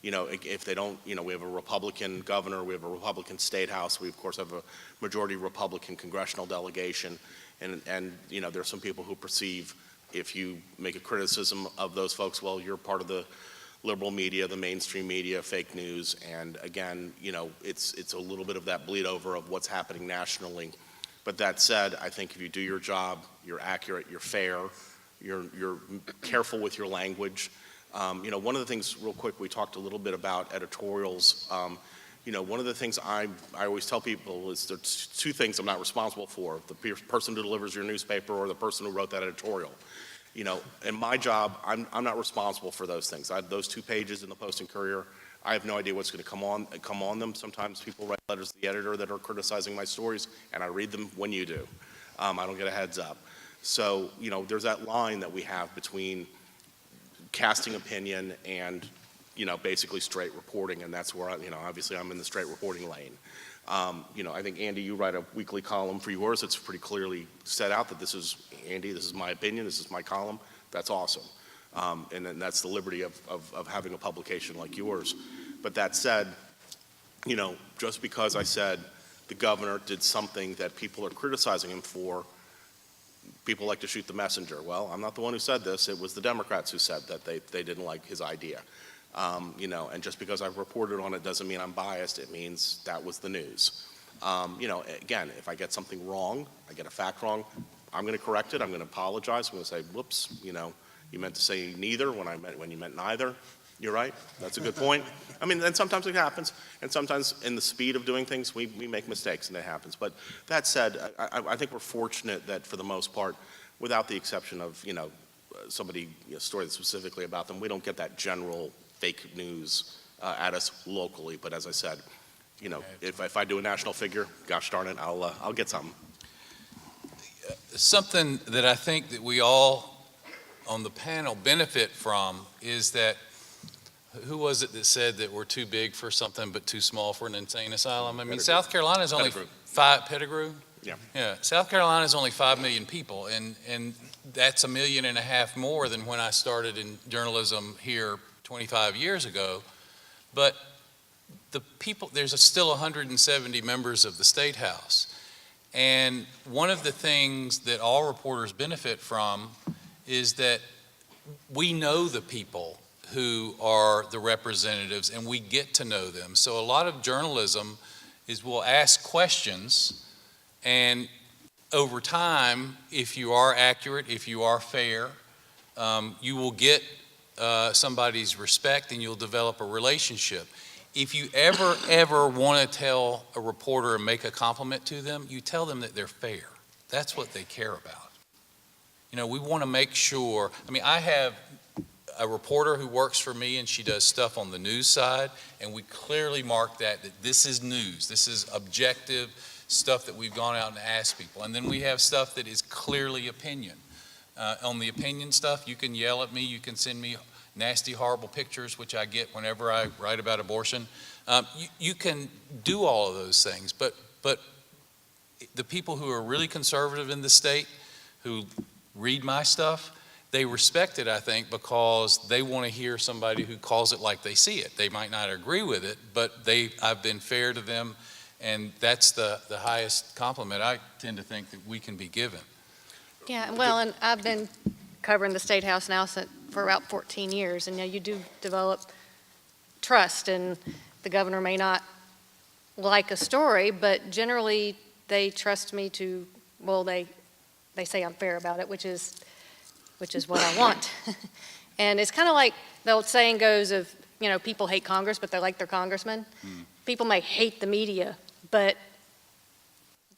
If they don't, we have a Republican governor, we have a Republican state house, we of course have a majority Republican congressional delegation, and there's some people who perceive if you make a criticism of those folks, well, you're part of the liberal media, the mainstream media, fake news, and again, it's a little bit of that bleed over of what's happening nationally. But that said, I think if you do your job, you're accurate, you're fair, you're careful with your language. One of the things, real quick, we talked a little bit about editorials. One of the things I always tell people is there's two things I'm not responsible for: the person who delivers your newspaper or the person who wrote that editorial. In my job, I'm not responsible for those things. I have those 2 pages in the Post and Courier. I have no idea what's going to come on them. Sometimes people write letters to the editor that are criticizing my stories, and I read them when you do. I don't get a heads up. So, there's that line that we have between casting opinion and, basically straight reporting, and that's where, obviously I'm in the straight reporting lane. I think, Andy, you write a weekly column for yours. It's pretty clearly set out that this is, Andy, this is my opinion, this is my column. That's awesome. And then that's the liberty of having a publication like yours. But that said, just because I said the governor did something that people are criticizing him for, people like to shoot the messenger. Well, I'm not the one who said this. It was the Democrats who said that they didn't like his idea. And just because I've reported on it doesn't mean I'm biased. It means that was the news. Again, if I get something wrong, I get a fact wrong, I'm going to correct it. I'm going to apologize. I'm going to say, whoops, you meant to say neither when you meant neither. You're right. That's a good point. I mean, and sometimes it happens, and sometimes in the speed of doing things, we make mistakes, and that happens. But that said, I think we're fortunate that for the most part, without the exception of, somebody, story specifically about them, we don't get that general fake news at us locally. But as I said, if I do a national figure, gosh darn it, I'll get something. Something that I think that we all on the panel benefit from is that, who was it that said that we're too big for something but too small for an insane asylum? I mean, Pettigrew. South Carolina is only Pettigrew? Yeah. South Carolina is only 5 million people, and that's 1.5 million more than when I started in journalism here 25 years ago. But the people, there's still 170 members of the State House. And one of the things that all reporters benefit from is that we know the people who are the representatives, and we get to know them. So a lot of journalism is we'll ask questions, and over time, if you are accurate, if you are fair, you will get somebody's respect and you'll develop a relationship. If you ever want to tell a reporter and make a compliment to them, you tell them that they're fair. That's what they care about. You know, we want to make sure, I mean, I have a reporter who works for me and she does stuff on the news side, and we clearly mark that this is news, this is objective stuff that we've gone out and asked people. And then we have stuff that is clearly opinion. On the opinion stuff, you can yell at me, you can send me nasty, horrible pictures, which I get whenever I write about abortion. You can do all of those things, but the people who are really conservative in the state, who read my stuff, they respect it, I think, because they want to hear somebody who calls it like they see it. They might not agree with it, but I've been fair to them, and that's the highest compliment I tend to think that we can be given. Yeah, well, and I've been covering the State House now for about 14 years, and you do develop trust, and the governor may not like a story, but generally they trust me to, well, they say I'm fair about it, which is what I want. And it's kind of like the old saying goes of, you know, people hate Congress, but they like their congressman. People may hate the media, but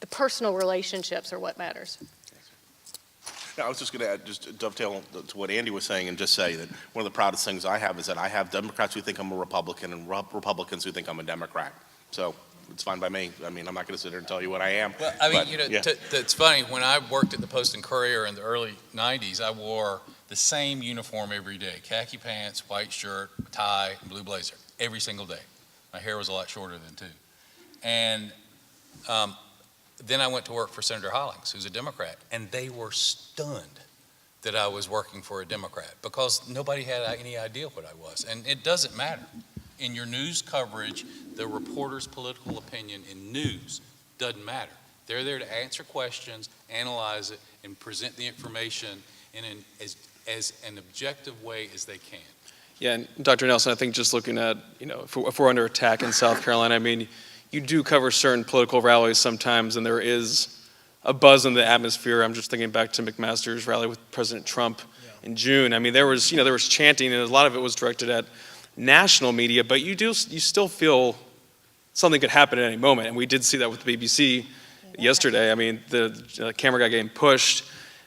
the personal relationships are what matters. No, I was just going to add, just dovetail to what Andy was saying and just say that one of the proudest things I have is that I have Democrats who think I'm a Republican and Republicans who think I'm a Democrat. So it's fine by me. I mean, I'm not going to sit here and tell you what I am. Well, I mean, but, you know, yeah. it's funny. When I worked at the Post and Courier in the early 90s, I wore the same uniform every day: khaki pants, white shirt, tie, and blue blazer, every single day. My hair was a lot shorter then, too. And then I went to work for Senator Hollings, who's a Democrat, and they were stunned that I was working for a Democrat because nobody had any idea what I was. And it doesn't matter. In your news coverage, the reporter's political opinion in news doesn't matter. They're there to answer questions, analyze it, and present the information in as an objective way as they can. Yeah, and Dr. Nelson, I think just looking at, you know, if we're under attack in South Carolina, I mean, you do cover certain political rallies sometimes, and there is a buzz in the atmosphere. I'm just thinking back to McMaster's rally with President Trump in June. I mean, there was chanting, and a lot of it was directed at national media, but you still feel something could happen at any moment, and we did see that with the BBC yesterday. I mean, the camera guy getting pushed,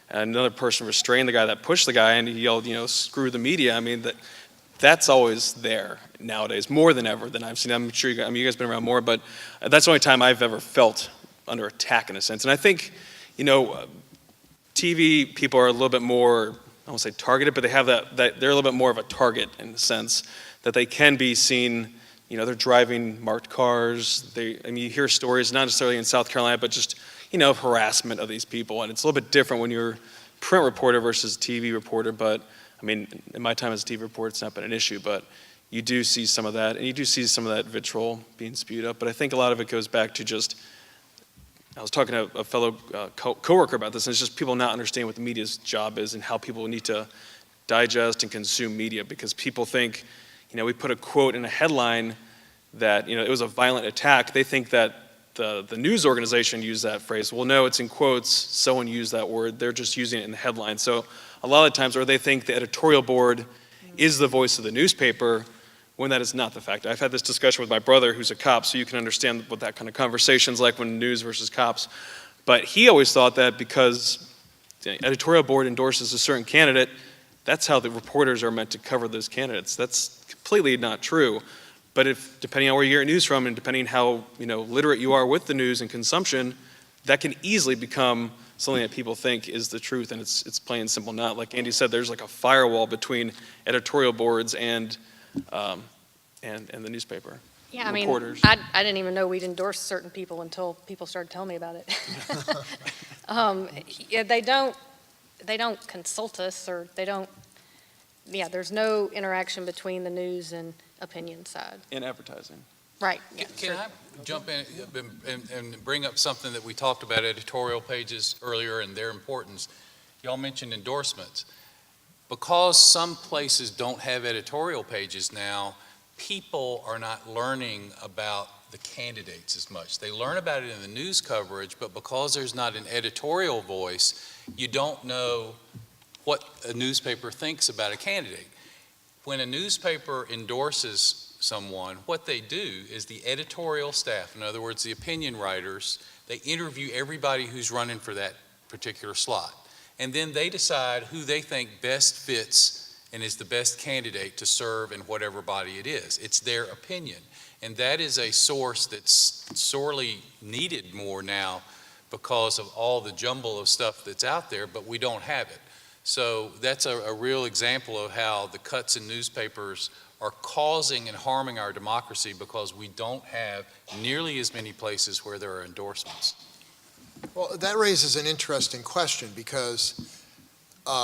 and another person restrained the guy that pushed the guy, and he yelled, you know, "Screw the media." I mean, that's always there nowadays, more than ever than I've seen. I'm sure you guys have been around more, but that's the only time I've ever felt under attack in a sense. And I think, you know, TV people are a little bit more, I won't say targeted, but they have that they're a little bit more of a target in the sense that they can be seen, you know, they're driving marked cars. I mean, you hear stories, not necessarily in South Carolina, but just, you know, harassment of these people. And it's a little bit different when you're a print reporter versus TV reporter, but I mean, in my time as a TV reporter, it's not been an issue, but you do see some of that, and you do see some of that vitriol being spewed up. But I think a lot of it goes back to just, I was talking to a fellow coworker about this, and it's just people not understanding what the media's job is and how people need to digest and consume media, because people think, you know, we put a quote in a headline that, you know, it was a violent attack. They think that the news organization used that phrase. Well, no, it's in quotes. Someone used that word. They're just using it in the headline. So a lot of times, or they think the editorial board is the voice of the newspaper, when that is not the fact. I've had this discussion with my brother, who's a cop, so you can understand what that kind of conversation's like when news versus cops. But he always thought that because the editorial board endorses a certain candidate, that's how the reporters are meant to cover those candidates. That's completely not true. But if, depending on where you get news from, and depending how, you know, literate you are with the news and consumption, that can easily become something that people think is the truth, and it's plain and simple not. Like Andy said, there's like a firewall between editorial boards and the newspaper. Yeah, I mean, reporters. I didn't even know we'd endorse certain people until people started telling me about it. Yeah, they don't consult us, or they don't. Yeah, there's no interaction between the news and opinion side. And advertising. Right. Yeah, Can sure. I jump in and bring up something that we talked about, editorial pages earlier and their importance? Y'all mentioned endorsements. because some places don't have editorial pages now, people are not learning about the candidates as much. They learn about it in the news coverage, but because there's not an editorial voice, you don't know what a newspaper thinks about a candidate. When a newspaper endorses someone, what they do is the editorial staff, in other words, the opinion writers, they interview everybody who's running for that particular slot. And then they decide who they think best fits and is the best candidate to serve in whatever body it is. It's their opinion. And that is a source that's sorely needed more now because of all the jumble of stuff that's out there, but we don't have it. So that's a real example of how the cuts in newspapers are causing and harming our democracy because we don't have nearly as many places where there are endorsements. Well, that raises an interesting question because,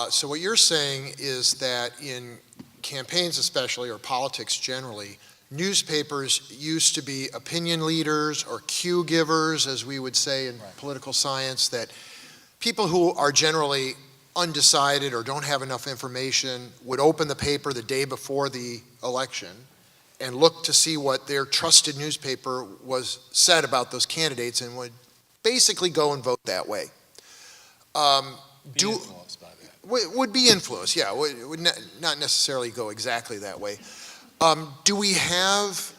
so what you're saying is that in campaigns especially, or politics generally, newspapers used to be opinion leaders or cue givers, as we would say in political science, that people who are generally undecided or don't have enough information would open the paper the day before the election and look to see what their trusted newspaper was said about those candidates and would basically go and vote that way. Influenced by that. Would be influenced, yeah, would not necessarily go exactly that way. Do we have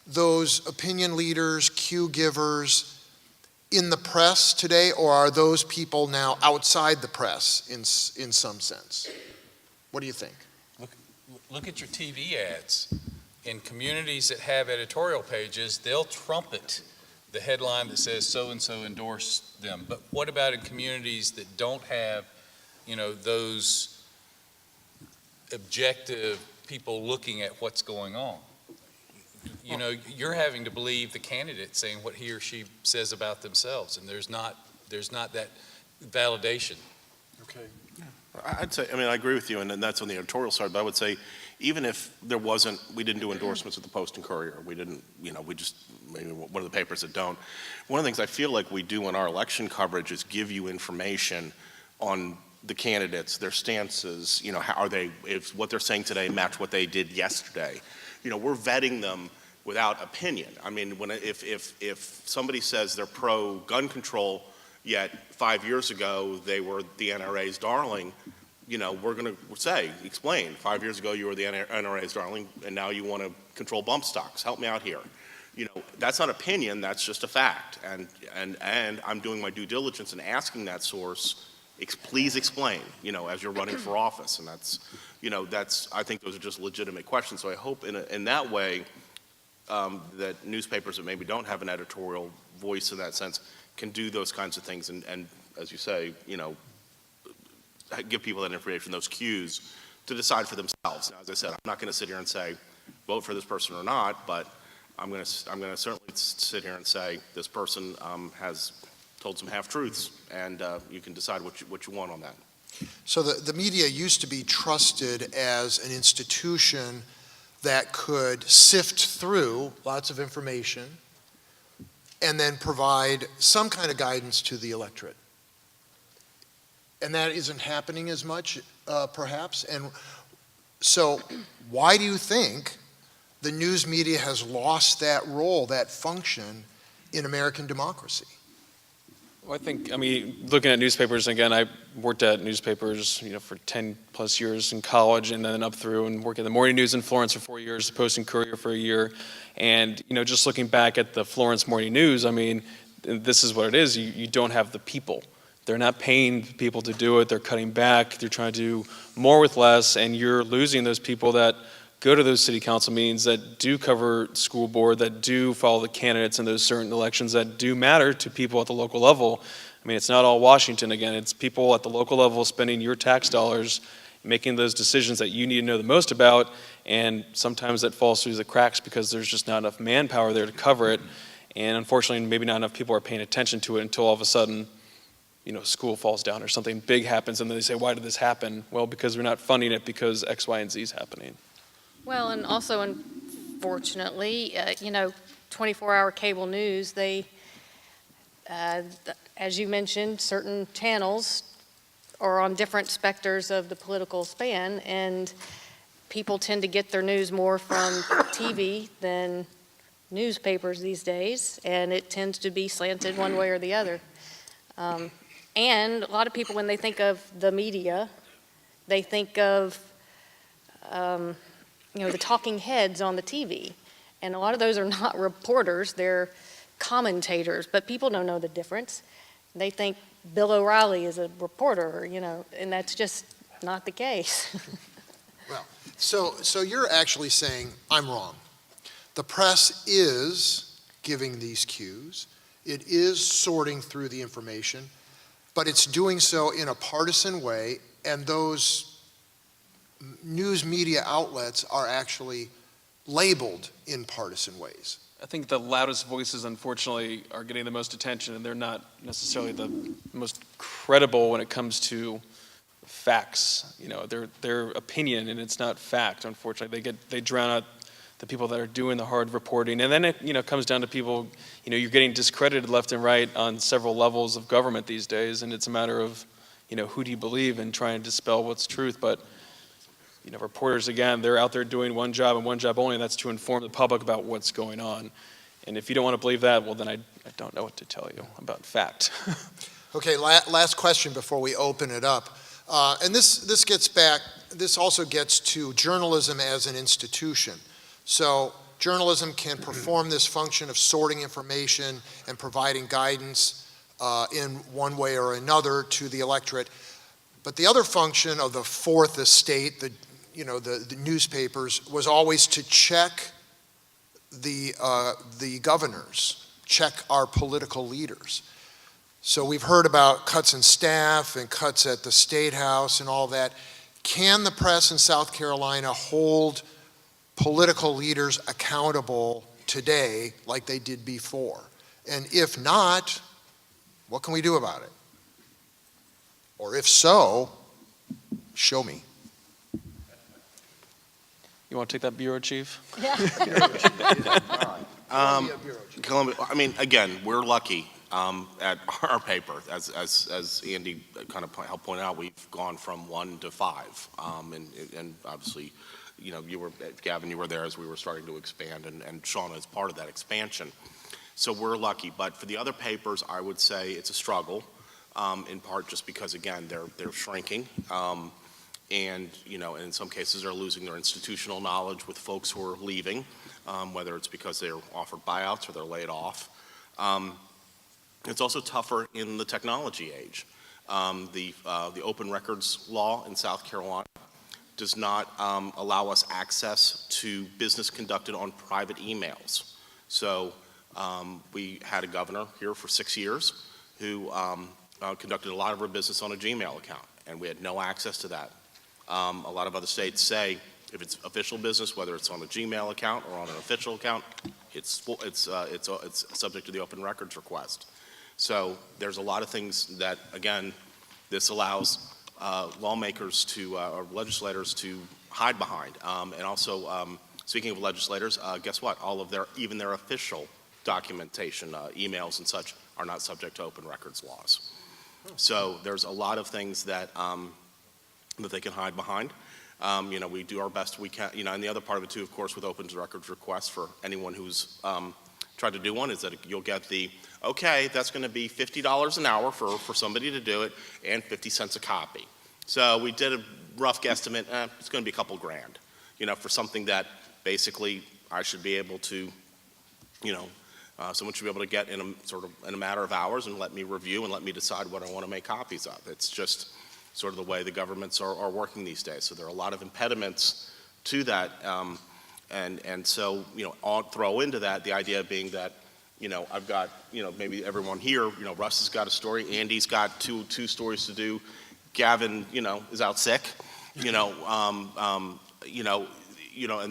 those opinion leaders, cue givers in the press today, or are those people now outside the press in some sense? What do you think? Look at your TV ads. In communities that have editorial pages, they'll trumpet the headline that says so-and-so endorsed them. But what about in communities that don't have, those objective people looking at what's going on? You're having to believe the candidate saying what he or she says about themselves, and there's not that validation. Okay. I'd say, I agree with you, and that's on the editorial side, but I would say, even if we didn't do endorsements with the Post and Courier, we didn't, we just, maybe one of the papers that don't. One of the things I feel like we do in our election coverage is give you information on the candidates, their stances, how are they, if what they're saying today match what they did yesterday. We're vetting them without opinion. If somebody says they're pro-gun control, yet 5 years ago they were the NRA's darling, we're going to explain, 5 years ago you were the NRA's darling, and now you want to control bump stocks. Help me out here. That's not opinion, that's just a fact. And I'm doing my due diligence in asking that source, please explain, as you're running for office. And I think those are just legitimate questions. So I hope in that way that newspapers that maybe don't have an editorial voice in that sense can do those kinds of things and as you say, give people that information, those cues, to decide for themselves. Now, as I said, I'm not going to sit here and say, vote for this person or not, but I'm going to certainly sit here and say this person has told some half-truths, and you can decide what you want on that. So the media used to be trusted as an institution that could sift through lots of information and then provide some kind of guidance to the electorate. And that isn't happening as much, perhaps. And so why do you think the news media has lost that role, that function in American democracy? Well, looking at newspapers, again, I worked at newspapers, for 10 plus years in college and then up through and worked at the Morning News in Florence for 4 years, the Post and Courier for a year. And, just looking back at the Florence Morning News, this is what it is. You don't have the people. They're not paying people to do it. They're cutting back. They're trying to do more with less, and you're losing those people that go to those city council meetings, that do cover school board, that do follow the candidates in those certain elections that do matter to people at the local level. It's not all Washington again. It's people at the local level spending your tax dollars, making those decisions that you need to know the most about, and sometimes that falls through the cracks because there's just not enough manpower there to cover it, and unfortunately maybe not enough people are paying attention to it until all of a sudden school falls down or something big happens, and then they say, why did this happen? Well, because we're not funding it because X, Y, and Z is happening. Well, and also, unfortunately, 24-hour cable news, they, as you mentioned, certain channels are on different specters of the political span, and people tend to get their news more from TV than newspapers these days, and it tends to be slanted one way or the other. And a lot of people, when they think of the media, they think of, the talking heads on the TV. And a lot of those are not reporters, they're commentators, but people don't know the difference. They think Bill O'Reilly is a reporter, and that's just not the case. Well, so you're actually saying, I'm wrong. The press is giving these cues. It is sorting through the information, but it's doing so in a partisan way, and those news media outlets are actually labeled in partisan ways. I think the loudest voices, unfortunately, are getting the most attention, and they're not necessarily the most credible when it comes to facts. Their opinion, and it's not fact. Unfortunately, they drown out the people that are doing the hard reporting, and then it comes down to people. You're getting discredited left and right on several levels of government these days, and it's a matter of who do you believe and trying to dispel what's truth. But reporters, again, they're out there doing one job and one job only, and that's to inform the public about what's going on. And if you don't want to believe that, well, then I don't know what to tell you about fact. Okay, last question before we open it up. And this also gets to journalism as an institution. So journalism can perform this function of sorting information and providing guidance in one way or another to the electorate. But the other function of the fourth estate, the newspapers, was always to check the governors, check our political leaders. So we've heard about cuts in staff and cuts at the State House and all that. Can the press in South Carolina hold political leaders accountable today like they did before? And if not, what can we do about it? Or if so, show me. You want to take that, Bureau Chief? Yeah. Columbia, again, we're lucky at our paper. As Andy kind of helped point out, we've gone from 1 to 5. And obviously, Gavin, you were there as we were starting to expand, and Shauna is part of that expansion. So we're lucky. But for the other papers, I would say it's a struggle, in part just because, again, they're shrinking. And in some cases they're losing their institutional knowledge with folks who are leaving, whether it's because they're offered buyouts or they're laid off. It's also tougher in the technology age. The open records law in South Carolina does not allow us access to business conducted on private emails. So we had a governor here for 6 years who conducted a lot of her business on a Gmail account, and we had no access to that. A lot of other states say if it's official business, whether it's on a Gmail account or on an official account, it's subject to the open records request. So there's a lot of things that, again, this allows lawmakers or legislators to hide behind. And also, speaking of legislators, guess what? Even their official documentation, emails and such, are not subject to open records laws. So there's a lot of things that they can hide behind. We do our best we can, and the other part of it too, of course, with open records requests for anyone who's tried to do one is that you'll get okay, that's going to be $50 an hour for somebody to do it and 50 cents a copy. So we did a rough guesstimate, it's going to be a couple grand, for something that basically I should be able to, someone should be able to get in a matter of hours and let me review and let me decide what I want to make copies of. It's just sort of the way the governments are working these days. So there are a lot of impediments to that. And so, I'll throw into that the idea being that, I've got, maybe everyone here, Russ has got a story, Andy's got two stories to do, Gavin, is out sick, and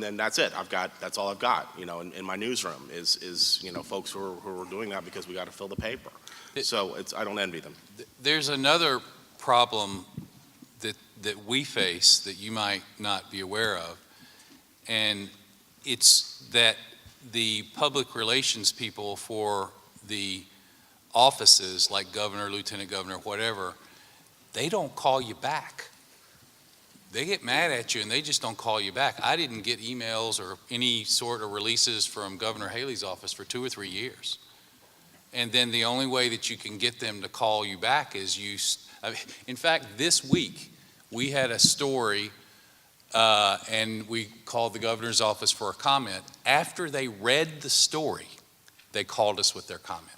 then that's it. That's all I've got, in my newsroom is folks who are doing that because we got to fill the paper. So I don't envy them. There's another problem that we face that you might not be aware of, and it's that the public relations people for the offices like governor, lieutenant governor, whatever, they don't call you back. They get mad at you and they just don't call you back. I didn't get emails or any sort of releases from Governor Haley's office for 2 or 3 years. And then the only way that you can get them to call you back is in fact, this week, we had a story and we called the governor's office for a comment. After they read the story, they called us with their comment.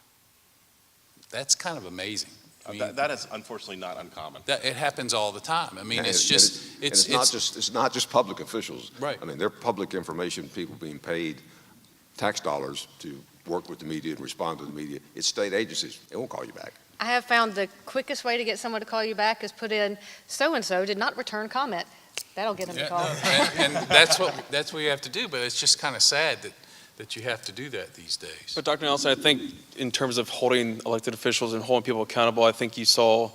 That's kind of amazing. I mean, That is unfortunately not uncommon. it happens all the time. I mean, And it's it- just, and it's not just public officials. Right. I mean, they're public information people being paid tax dollars to work with the media and respond to the media. It's state agencies. They won't call you back. I have found the quickest way to get someone to call you back is put in, so-and-so did not return comment. That'll get them to Yeah, call. no, and that's what you have to do, but it's just kind of sad that you have to do that these days. But Dr. Nelson, I think in terms of holding elected officials and holding people accountable, I think you saw,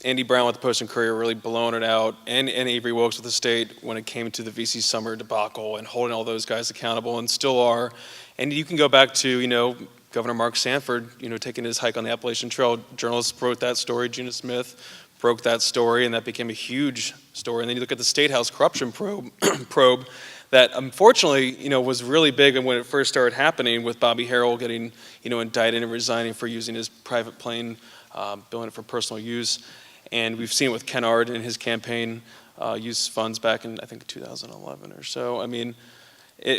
Andy Brown with the Post and Courier really blowing it out, and Avery Wilkes with the State when it came to the VC Summer debacle and holding all those guys accountable, and still are. And you can go back to, Governor Mark Sanford, taking his hike on the Appalachian Trail. Journalists broke that story. Gina Smith broke that story, and that became a huge story. And then you look at the State House corruption probe that unfortunately, was really big when it first started happening with Bobby Harrell getting, indicted and resigning for using his private plane, billing it for personal use. And we've seen it with Ken Ard in his campaign, use funds back in, I think, 2011 or so. I mean,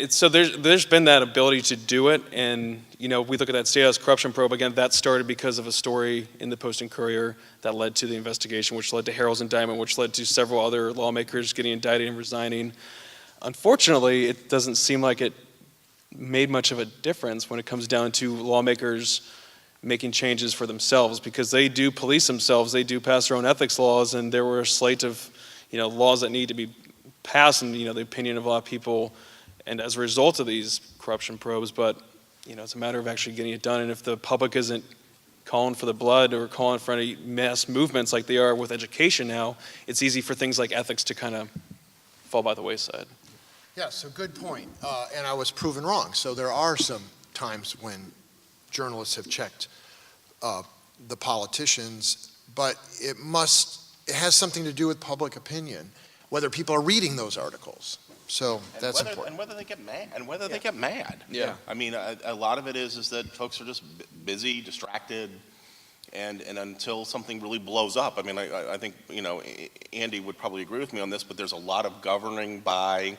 so there's been that ability to do it. And, we look at that State House corruption probe, again, that started because of a story in the Post and Courier that led to the investigation, which led to Harrell's indictment, which led to several other lawmakers getting indicted and resigning. Unfortunately, it doesn't seem like it made much of a difference when it comes down to lawmakers making changes for themselves, because they do police themselves, they do pass their own ethics laws, and there were a slate of laws that need to be passed in the opinion of a lot of people, and as a result of these corruption probes. But it's a matter of actually getting it done, and if the public isn't calling for the blood or calling for any mass movements like they are with education now, it's easy for things like ethics to kind of fall by the wayside. Yeah, so good point. And I was proven wrong. So there are some times when journalists have checked the politicians, but it has something to do with public opinion, whether people are reading those articles. So that's important. And whether they get mad. Yeah. I mean, a lot of it is that folks are just busy, distracted, and until something really blows up. I mean, I think, Andy would probably agree with me on this, but there's a lot of governing by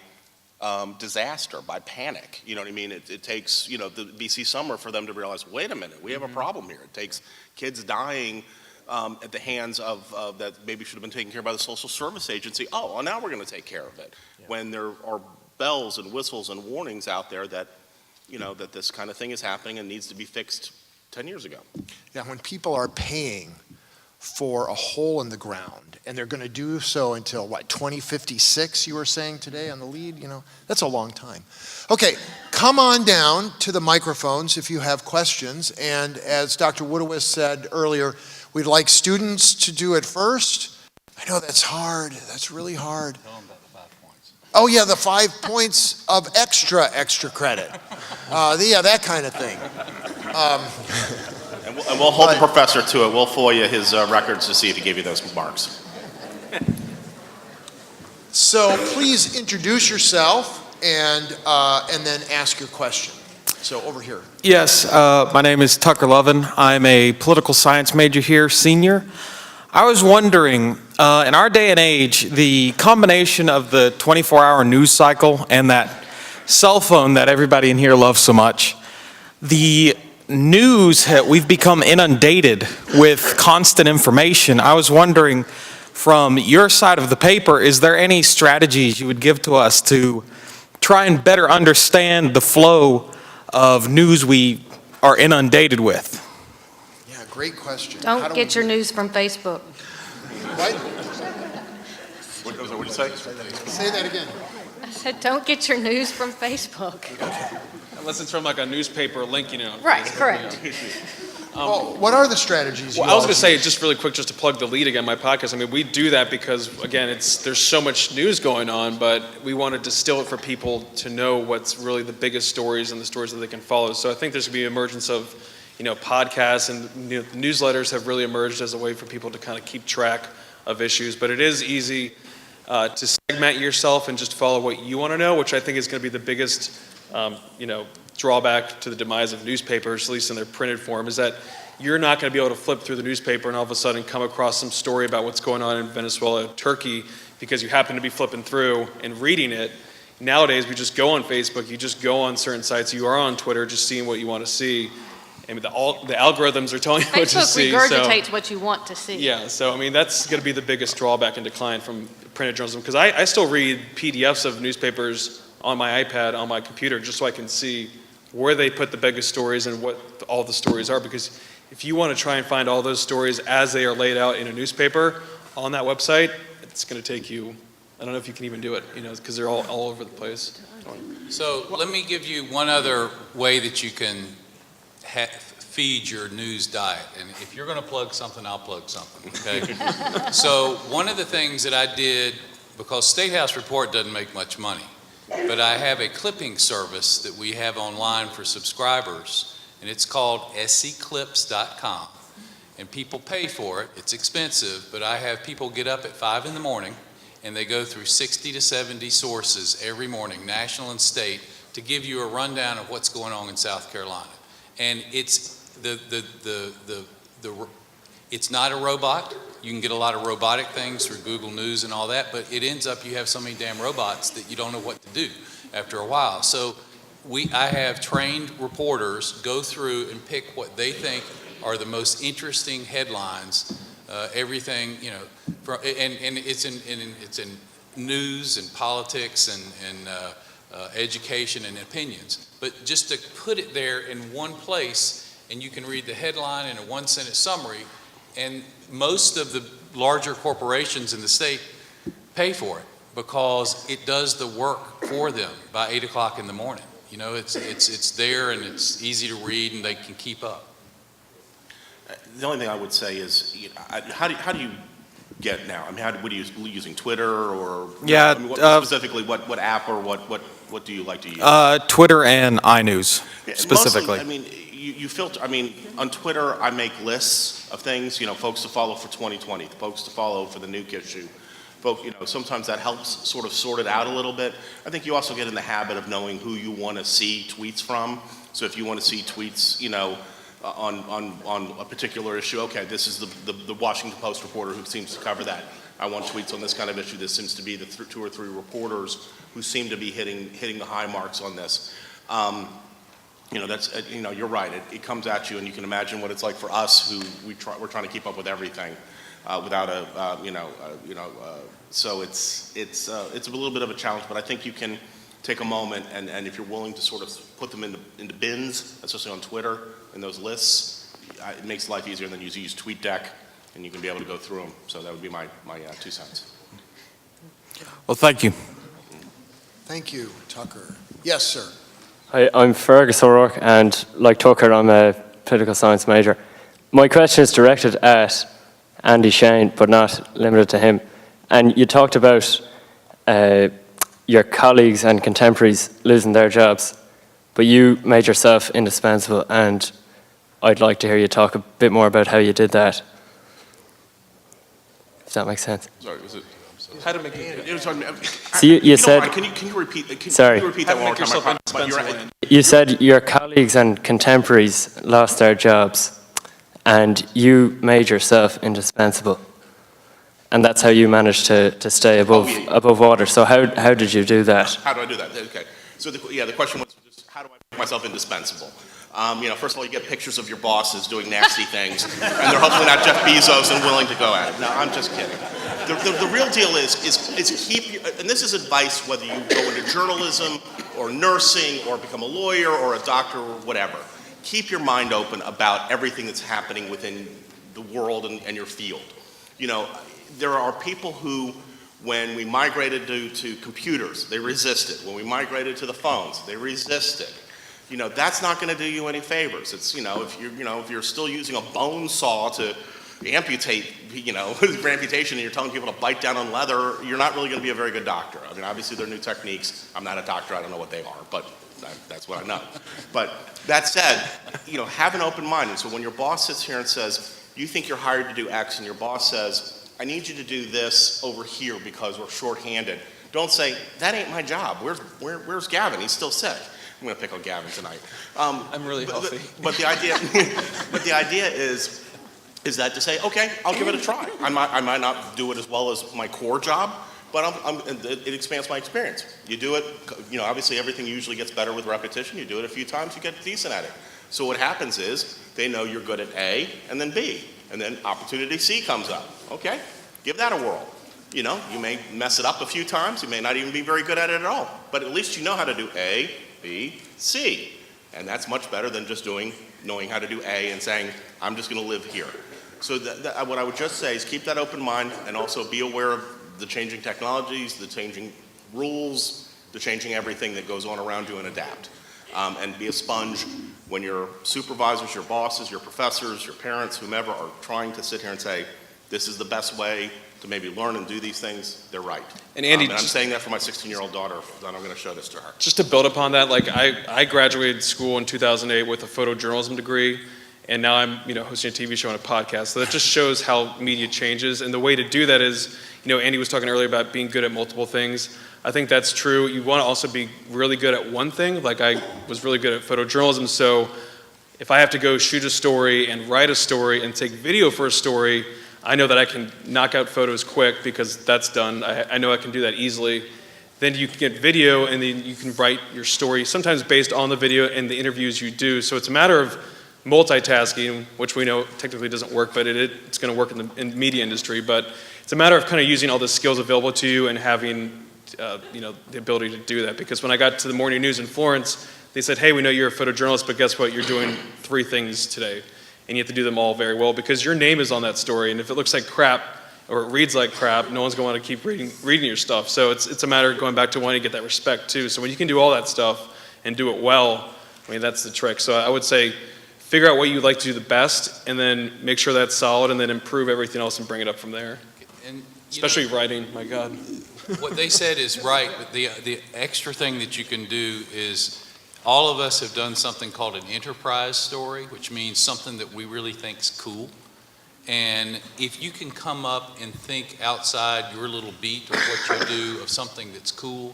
disaster, by panic. You know what I mean? It takes, the BC Summer for them to realize, wait a minute, we have a problem here. It takes kids dying at the hands of that maybe should have been taken care of by the social service agency. Oh, well, now we're going to take care of it. Yeah. When there are bells and whistles and warnings out there that, that this kind of thing is happening and needs to be fixed 10 years ago. Yeah, when people are paying for a hole in the ground, and they're going to do so until, 2056, you were saying today on the lead? That's a long time. Okay, come on down to the microphones if you have questions. And as Dr. Woodowis said earlier, we'd like students to do it first. I know that's hard. That's really hard. Tell them about the 5 points. Oh, yeah, the 5 points of extra credit. That kind of thing. And we'll hold the professor to it. We'll FOIA his records to see if he gave you those marks. So please introduce yourself and then ask your question. So over here. Yes, my name is Tucker Lovin. I'm a political science major here, senior. I was wondering, in our day and age, the combination of the 24-hour news cycle and that cell phone that everybody in here loves so much, the news, we've become inundated with constant information. I was wondering, from your side of the paper, is there any strategies you would give to us to try and better understand the flow of news we are inundated with? Yeah, great question. Don't get your news from Facebook. What? What did you say? Say that again. I said, don't get your news from Facebook. Unless it's from like a newspaper link, Right, correct. Well, what are the strategies? Well, I was going to say, just really quick, just to plug the lead again, my podcast. I mean, we do that because, again, there's so much news going on, but we want to distill it for people to know what's really the biggest stories and the stories that they can follow. So I think there's going to be an emergence of, podcasts and newsletters have really emerged as a way for people to kind of keep track of issues. But it is easy to segment yourself and just follow what you want to know, which I think is going to be the biggest, drawback to the demise of newspapers, at least in their printed form, is that you're not going to be able to flip through the newspaper and all of a sudden come across some story about what's going on in Venezuela, Turkey, because you happen to be flipping through and reading it. Nowadays, we just go on Facebook, you just go on certain sites, you are on Twitter just seeing what you want to see. And the algorithms are telling you what to see. Facebook regurgitates what you want to see. Yeah, so that's going to be the biggest drawback and decline from printed journalism, because I still read PDFs of newspapers on my iPad, on my computer, just so I can see where they put the biggest stories and what all the stories are, because if you want to try and find all those stories as they are laid out in a newspaper on that website, it's going to take you, I don't know if you can even do it, because they're all over the place. So let me give you one other way that you can feed your news diet. And if you're going to plug something, I'll plug something, okay? So one of the things that I did, because State House Report doesn't make much money, but I have a clipping service that we have online for subscribers, and it's called seclips.com. And people pay for it. It's expensive, but I have people get up at 5 in the morning, and they go through 60 to 70 sources every morning, national and state, to give you a rundown of what's going on in South Carolina. And it's it's not a robot. You can get a lot of robotic things through Google News and all that, but it ends up you have so many damn robots that you don't know what to do after a while. So I have trained reporters go through and pick what they think are the most interesting headlines. Everything, and it's in news and politics and education and opinions. But just to put it there in one place, and you can read the headline in a one-sentence summary, and most of the larger corporations in the state pay for it because it does the work for them by 8 o'clock in the morning. It's there and it's easy to read and they can keep up. The only thing I would say is, how do you get now? I mean, what are you using Twitter or? Yeah. Specifically, what app or what do you like to use? Twitter and inews, specifically. Mostly, you filter. On Twitter, I make lists of things. Folks to follow for 2020, folks to follow for the nuke issue. Sometimes that helps sort of sort it out a little bit. I think you also get in the habit of knowing who you want to see tweets from. So if you want to see tweets, on a particular issue, okay, this is the Washington Post reporter who seems to cover that. I want tweets on this kind of issue. This seems to be the 2 or 3 reporters who seem to be hitting the high marks on this. That's you're right. It comes at you, and you can imagine what it's like for us who we're trying to keep up with everything without so it's a little bit of a challenge. But I think you can take a moment and if you're willing to sort of put them into bins, especially on Twitter and those lists, it makes life easier than you use TweetDeck, and you can be able to go through them. So that would be my 2 cents. Well, thank you. Thank you, Tucker. Yes, sir. Hi, I'm Fergus O'Rourke, and like Tucker, I'm a political science major. My question is directed at Andy Shane, but not limited to him. And you talked about your colleagues and contemporaries losing their jobs, but you made yourself indispensable, and I'd like to hear you talk a bit more about how you did that. If that makes sense. Sorry, was it? How to make it? So you said. Can you repeat? Sorry. Can you repeat that one more time? You said your colleagues and contemporaries lost their jobs, and you made yourself indispensable. And that's how you managed to stay above water. So how did you do that? How do I do that? Okay. So the question was just how do I make myself indispensable? First of all, you get pictures of your bosses doing nasty things, and they're hopefully not Jeff Bezos and willing to go at it. No, I'm just kidding. The real deal is keep, and this is advice whether you go into journalism or nursing or become a lawyer or a doctor or whatever. Keep your mind open about everything that's happening within the world and your field. There are people who, when we migrated to computers, they resisted. When we migrated to the phones, they resisted. That's not going to do you any favors. It's, if you're still using a bone saw to amputate, for amputation, and you're telling people to bite down on leather, you're not really going to be a very good doctor. Obviously there are new techniques. I'm not a doctor. I don't know what they are, but That's what I know. But that said, have an open mind. And so when your boss sits here and says, you think you're hired to do X, and your boss says, I need you to do this over here because we're shorthanded, don't say, that ain't my job. Where's Gavin? He's still sick. I'm going to pick on Gavin tonight. I'm really healthy. But the idea is that to say, okay, I'll give it a try. I might not do it as well as my core job, but it expands my experience. You do it, obviously everything usually gets better with repetition. You do it a few times, you get decent at it. So what happens is they know you're good at A and then B, and then opportunity C comes up. Okay, give that a whirl. You may mess it up a few times. You may not even be very good at it at all, but at least you know how to do A, B, C. And that's much better than just knowing how to do A and saying, I'm just going to live here. So what I would just say is keep that open mind and also be aware of the changing technologies, the changing rules, the changing everything that goes on around you, and adapt. And be a sponge when your supervisors, your bosses, your professors, your parents, whomever are trying to sit here and say, this is the best way to maybe learn and do these things, they're right. And Andy, and I'm saying that for my 16-year-old daughter, and I'm going to show this to her. Just to build upon that, like I graduated school in 2008 with a photojournalism degree, and now I'm hosting a TV show and a podcast. So that just shows how media changes, and the way to do that is, Andy was talking earlier about being good at multiple things. I think that's true. You want to also be really good at one thing. Like I was really good at photojournalism, so if I have to go shoot a story and write a story and take video for a story, I know that I can knock out photos quick because that's done. I know I can do that easily. Then you can get video, and then you can write your story, sometimes based on the video and the interviews you do. So it's a matter of multitasking, which we know technically doesn't work, but it's going to work in the media industry. But it's a matter of kind of using all the skills available to you and having the ability to do that. Because when I got to the morning news in Florence, they said, hey, we know you're a photojournalist, but guess what? You're doing 3 things today. And you have to do them all very well because your name is on that story. And if it looks like crap or it reads like crap, no one's going to want to keep reading your stuff. So it's a matter of going back to wanting to get that respect too. So when you can do all that stuff and do it well, that's the trick. So I would say figure out what you'd like to do the best and then make sure that's solid and then improve everything else and bring it up from there. And especially writing, my God. What they said is right, but the extra thing that you can do is all of us have done something called an enterprise story, which means something that we really think's cool. And if you can come up and think outside your little beat or what you do of something that's cool.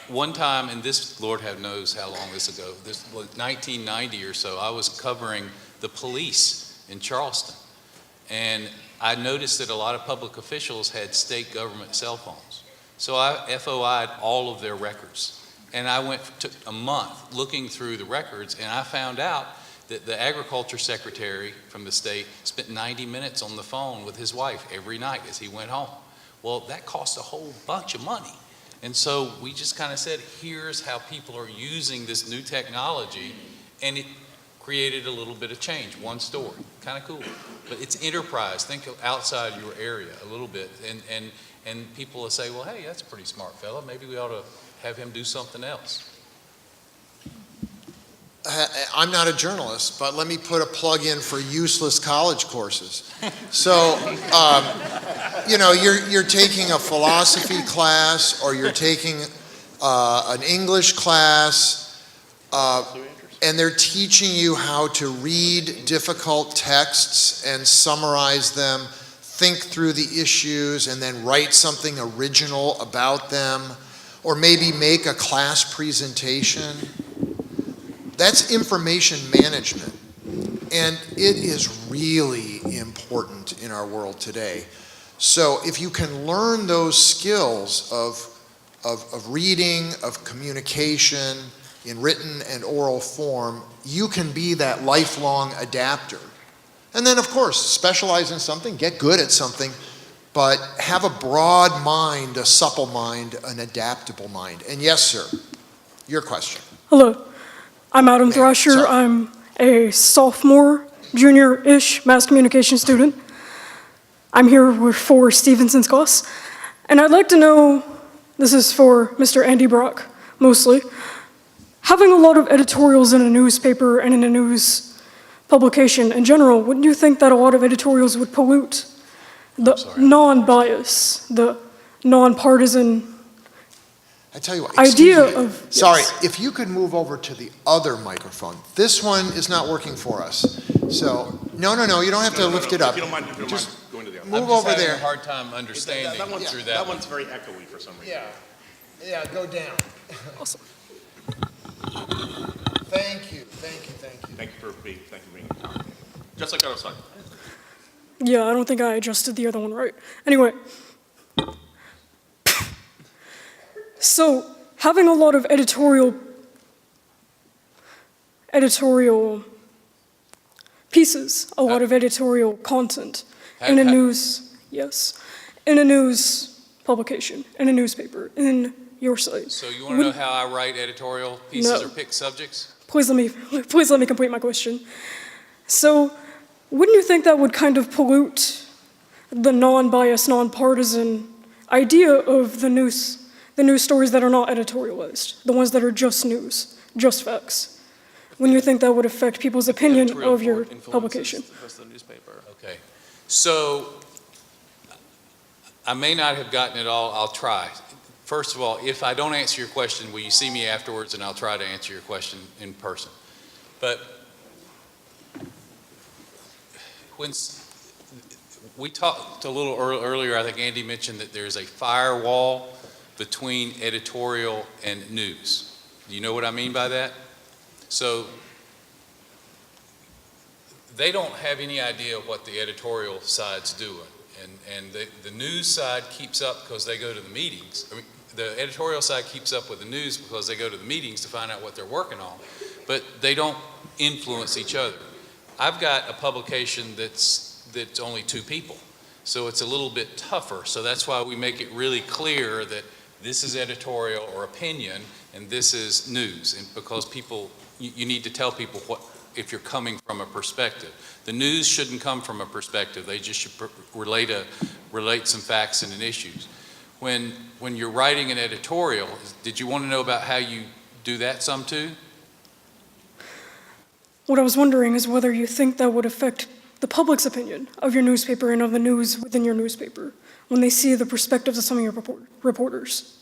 One time, and this, Lord knows how long this ago, this was 1990 or so, I was covering the police in Charleston. And I noticed that a lot of public officials had state government cell phones. So I FOI'd all of their records. And I took a month looking through the records, and I found out that the agriculture secretary from the state spent 90 minutes on the phone with his wife every night as he went home. Well, that cost a whole bunch of money. And so we just kind of said, here's how people are using this new technology, and it created a little bit of change, one story, kind of cool. But it's enterprise, think outside your area a little bit, and people will say, well, hey, that's a pretty smart fella, maybe we ought to have him do something else. I'm not a journalist, but let me put a plug in for useless college courses. So, you're taking a philosophy class or you're taking an English class, and they're teaching you how to read difficult texts and summarize them, think through the issues, and then write something original about them, or maybe make a class presentation. That's information management, and it is really important in our world today. So if you can learn those skills of reading, of communication, in written and oral form, you can be that lifelong adapter. And then, of course, specialize in something, get good at something, but have a broad mind, a supple mind, an adaptable mind. And yes, sir, your question. Hello. I'm Adam Thrasher. Sorry. I'm a sophomore, junior-ish mass communication student. I'm here for Stevenson's class. And I'd like to know, this is for Mr. Andy Brock, mostly, having a lot of editorials in a newspaper and in a news publication in general, wouldn't you think that a lot of editorials would pollute the non-bias, the non-partisan I tell you what, idea excuse me. of. Sorry, yes. if you could move over to the other microphone. This one is not working for us. So, no, you don't have to lift it up. If you don't mind Just going to the other. move I'm just over having there. a hard time understanding through that That one. one's very echoey for some reason. Yeah, go down. Awesome. Thank you. Thank you for being accommodating. Just like outside. Yeah, I don't think I adjusted the other one right. Anyway. So, having a lot of editorial pieces, a lot of editorial content in a news, yes, in a news publication, in a newspaper, in your site. So you want to know how I write editorial pieces or pick subjects? Please let me complete my question. So, wouldn't you think that would kind of pollute the non-biased, non-partisan idea of the news stories that are not editorialized, the ones that are just news, just facts? Wouldn't you think that would affect people's opinion of your publication? Okay. So I may not have gotten it all. I'll try. First of all, if I don't answer your question, will you see me afterwards and I'll try to answer your question in person. But when we talked a little earlier, I think Andy mentioned that there's a firewall between editorial and news. Do you know what I mean by that? So they don't have any idea what the editorial side's doing. And the news side keeps up because they go to the meetings. I mean, the editorial side keeps up with the news because they go to the meetings to find out what they're working on. But they don't influence each other. I've got a publication that's only 2 people. So it's a little bit tougher. So that's why we make it really clear that this is editorial or opinion and this is news. And because people, you need to tell people what, if you're coming from a perspective. The news shouldn't come from a perspective. They just should relate some facts and issues. When you're writing an editorial, did you want to know about how you do that some too? What I was wondering is whether you think that would affect the public's opinion of your newspaper and of the news within your newspaper when they see the perspectives of some of your reporters.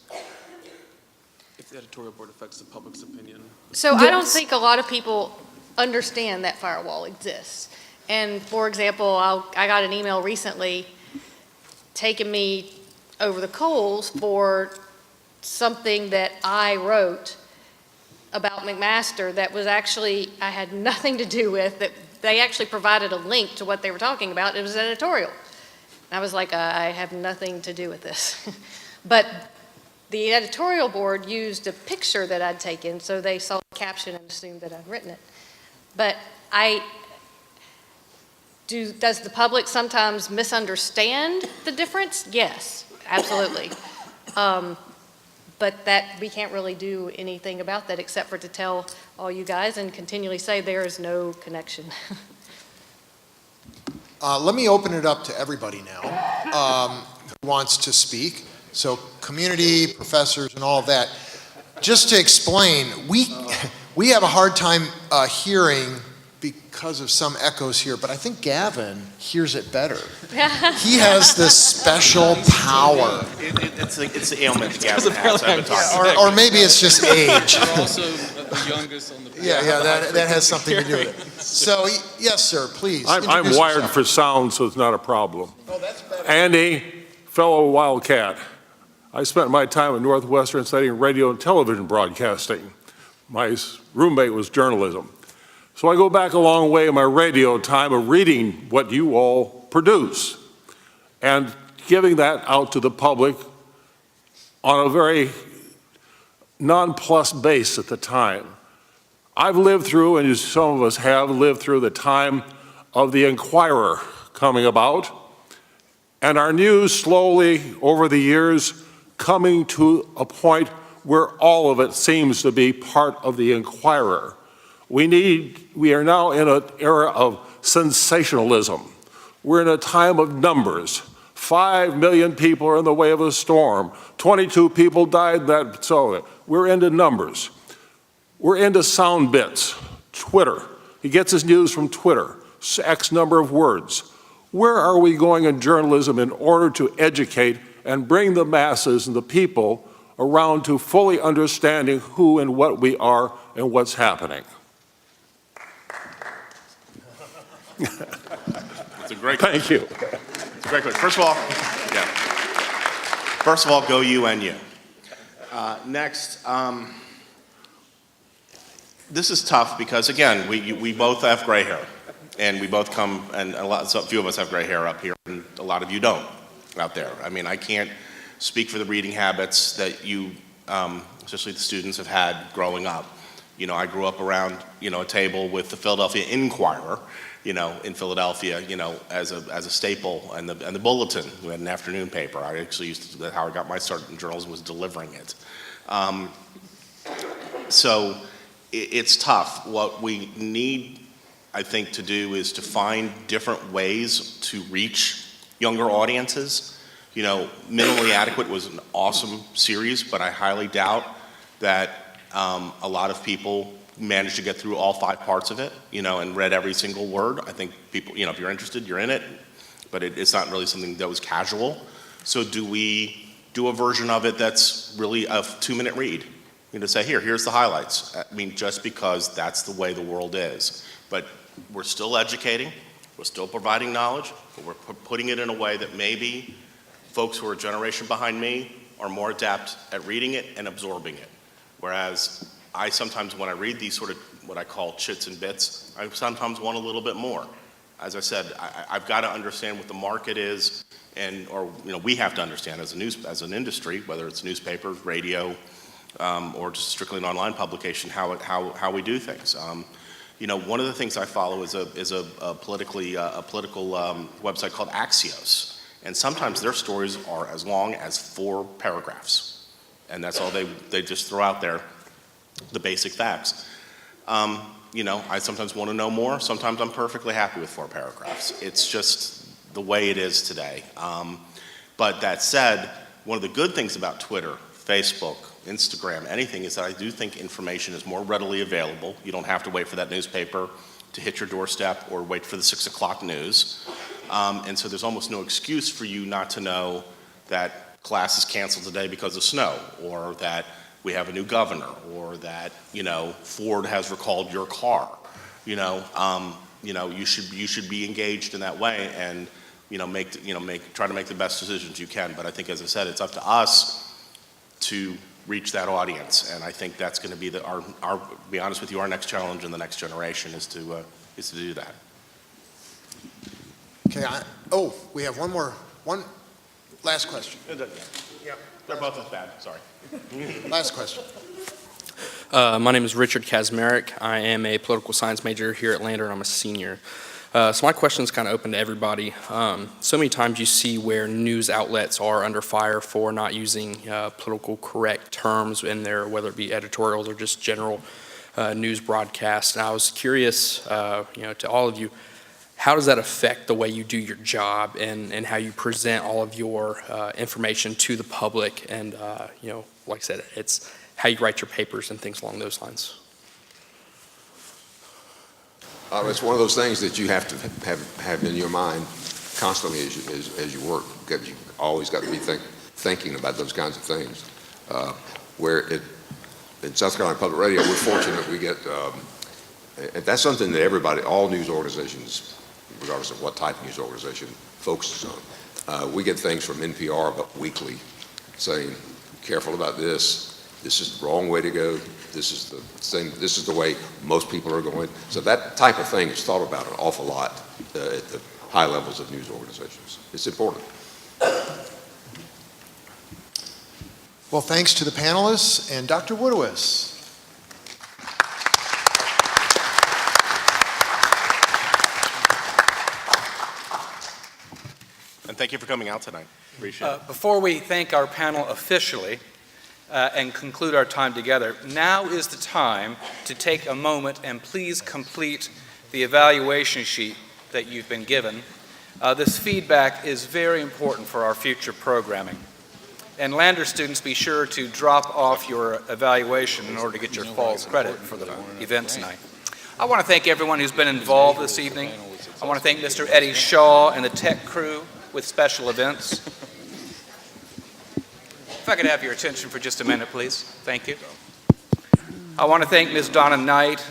If the editorial board affects the public's opinion. So Yes. I don't think a lot of people understand that firewall exists. And for example, I got an email recently taking me over the coals for something that I wrote about McMaster that was actually, I had nothing to do with, that they actually provided a link to what they were talking about. It was an editorial. And I was like, I have nothing to do with this. But the editorial board used a picture that I'd taken, so they saw the caption and assumed that I'd written it. But does the public sometimes misunderstand the difference? Yes, absolutely. But that we can't really do anything about that except for to tell all you guys and continually say there is no connection. Let me open it up to everybody now who wants to speak. So community, professors, and all of that. Just to explain, we have a hard time hearing because of some echoes here, but I think Gavin hears it better. He has this special power. It's the ailment Gavin has. I've been talking Yeah, or maybe it's just age. You're also the youngest on the panel. Yeah, that has something to do with it. So, yes, sir, please. I'm introduce wired yourself. for sound, so it's not a problem. Oh, that's better. Andy, fellow Wildcat. I spent my time at Northwestern studying radio and television broadcasting. My roommate was journalism. So I go back a long way in my radio time of reading what you all produce and giving that out to the public on a very nonplussed base at the time. I've lived through, and as some of us have, lived through the time of the Inquirer coming about, and our news slowly over the years coming to a point where all of it seems to be part of the Inquirer. We are now in an era of sensationalism. We're in a time of numbers. 5 million people are in the way of a storm. 22 people died that, so we're into numbers. We're into sound bits. Twitter. He gets his news from Twitter. X number of words. Where are we going in journalism in order to educate and bring the masses and the people around to fully understanding who and what we are and what's happening. It's a great Thank you. It's a great question. First of all, go UNU. Next, this is tough because, again, we both have gray hair, and we both come, and a few of us have gray hair up here, and a lot of you don't out there. I mean, I can't speak for the reading habits that you, especially the students, have had growing up. You know, I grew up around, a table with the Philadelphia Inquirer, in Philadelphia, as a staple, and the Bulletin. We had an afternoon paper. I actually that's how I got my start in journalism, was delivering it. So it's tough. What we need, I think, to do is to find different ways to reach younger audiences. Minimally Adequate was an awesome series, but I highly doubt that a lot of people managed to get through all 5 parts of it, and read every single word. I think people, if you're interested, you're in it, but it's not really something that was casual. So do we do a version of it that's really a 2-minute read? Say, here's the highlights. I mean, just because that's the way the world is. But we're still educating, we're still providing knowledge, but we're putting it in a way that maybe folks who are a generation behind me are more adept at reading it and absorbing it. Whereas I sometimes, when I read these sort of what I call chits and bits, I sometimes want a little bit more. As I said, I've got to understand what the market is, or we have to understand as an industry, whether it's newspapers, radio, or just strictly an online publication, how we do things. One of the things I follow is a political website called Axios, and sometimes their stories are as long as 4 paragraphs, and that's all they just throw out there, the basic facts. I sometimes want to know more. Sometimes I'm perfectly happy with 4 paragraphs. It's just the way it is today. But that said, one of the good things about Twitter, Facebook, Instagram, anything, is that I do think information is more readily available. You don't have to wait for that newspaper to hit your doorstep or wait for the 6 o'clock news. And so there's almost no excuse for you not to know that class is canceled today because of snow, or that we have a new governor, or that, Ford has recalled your car. You should be engaged in that way, and, try to make the best decisions you can. But I think, as I said, it's up to us to reach that audience, and I think that's going to be our be honest with you, our next challenge in the next generation is to do that. Okay, we have one last question. Yeah, they're both as bad, sorry. Last question. My name is Richard Kazmarek. I am a political science major here at Lander, and I'm a senior. So my question is kind of open to everybody. So many times you see where news outlets are under fire for not using political correct terms in their, whether it be editorials or just general news broadcasts. And I was curious, to all of you, how does that affect the way you do your job and how you present all of your information to the public? And, like I said, it's how you write your papers and things along those lines. It's one of those things that you have to have in your mind constantly as you work, because you always got to be thinking about those kinds of things. In South Carolina Public Radio, we're fortunate we get, and that's something that everybody, all news organizations, regardless of what type of news organization, focuses on. We get things from NPR about weekly saying, careful about this is the wrong way to go, this is the thing, this is the way most people are going. So that type of thing is thought about an awful lot at the high levels of news organizations. It's important. Well, thanks to the panelists and Dr. Woodowis. And thank you for coming out tonight. Appreciate it. Before we thank our panel officially and conclude our time together, now is the time to take a moment and please complete the evaluation sheet that you've been given. This feedback is very important for our future programming. And Lander students, be sure to drop off your evaluation in order to get your fall's credit for the event tonight. I want to thank everyone who's been involved this evening. I want to thank Mr. Eddie Shaw and the tech crew with special events. If I could have your attention for just a minute, please. Thank you. I want to thank Ms. Donna Knight,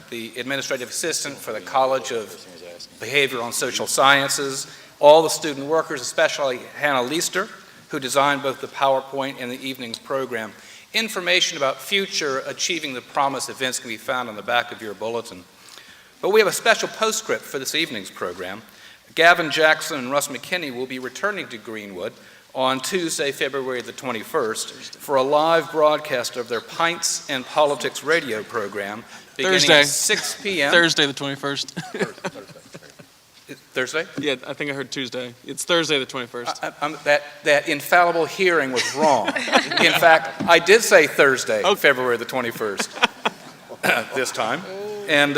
the administrative assistant for the College of Behavioral and Social Sciences, all the student workers, especially Hannah Leister, who designed both the PowerPoint and the evening's program. Information about future Achieving the Promise events can be found on the back of your bulletin. But we have a special postscript for this evening's program. Gavin Jackson and Russ McKinney will be returning to Greenwood on Tuesday, February the 21st, for a live broadcast of their Pints and Politics radio program beginning at 6 p.m. Thursday the 21st. Thursday? Yeah, I think I heard Tuesday. It's Thursday the 21st. That infallible hearing was wrong. In fact, I did say Thursday, February the 21st, this time. And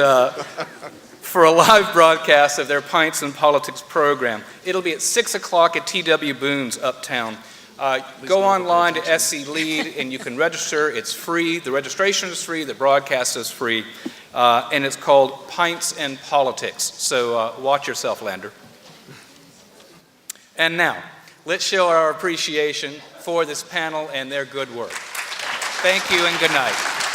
for a live broadcast of their Pints and Politics program. It'll be at 6 o'clock at T.W. Boone's uptown. Go online to SC Lead and you can register. It's free. The registration is free. The broadcast is free. And it's called Pints and Politics. So watch yourself, Lander. And now, let's show our appreciation for this panel and their good work. Thank you and good night.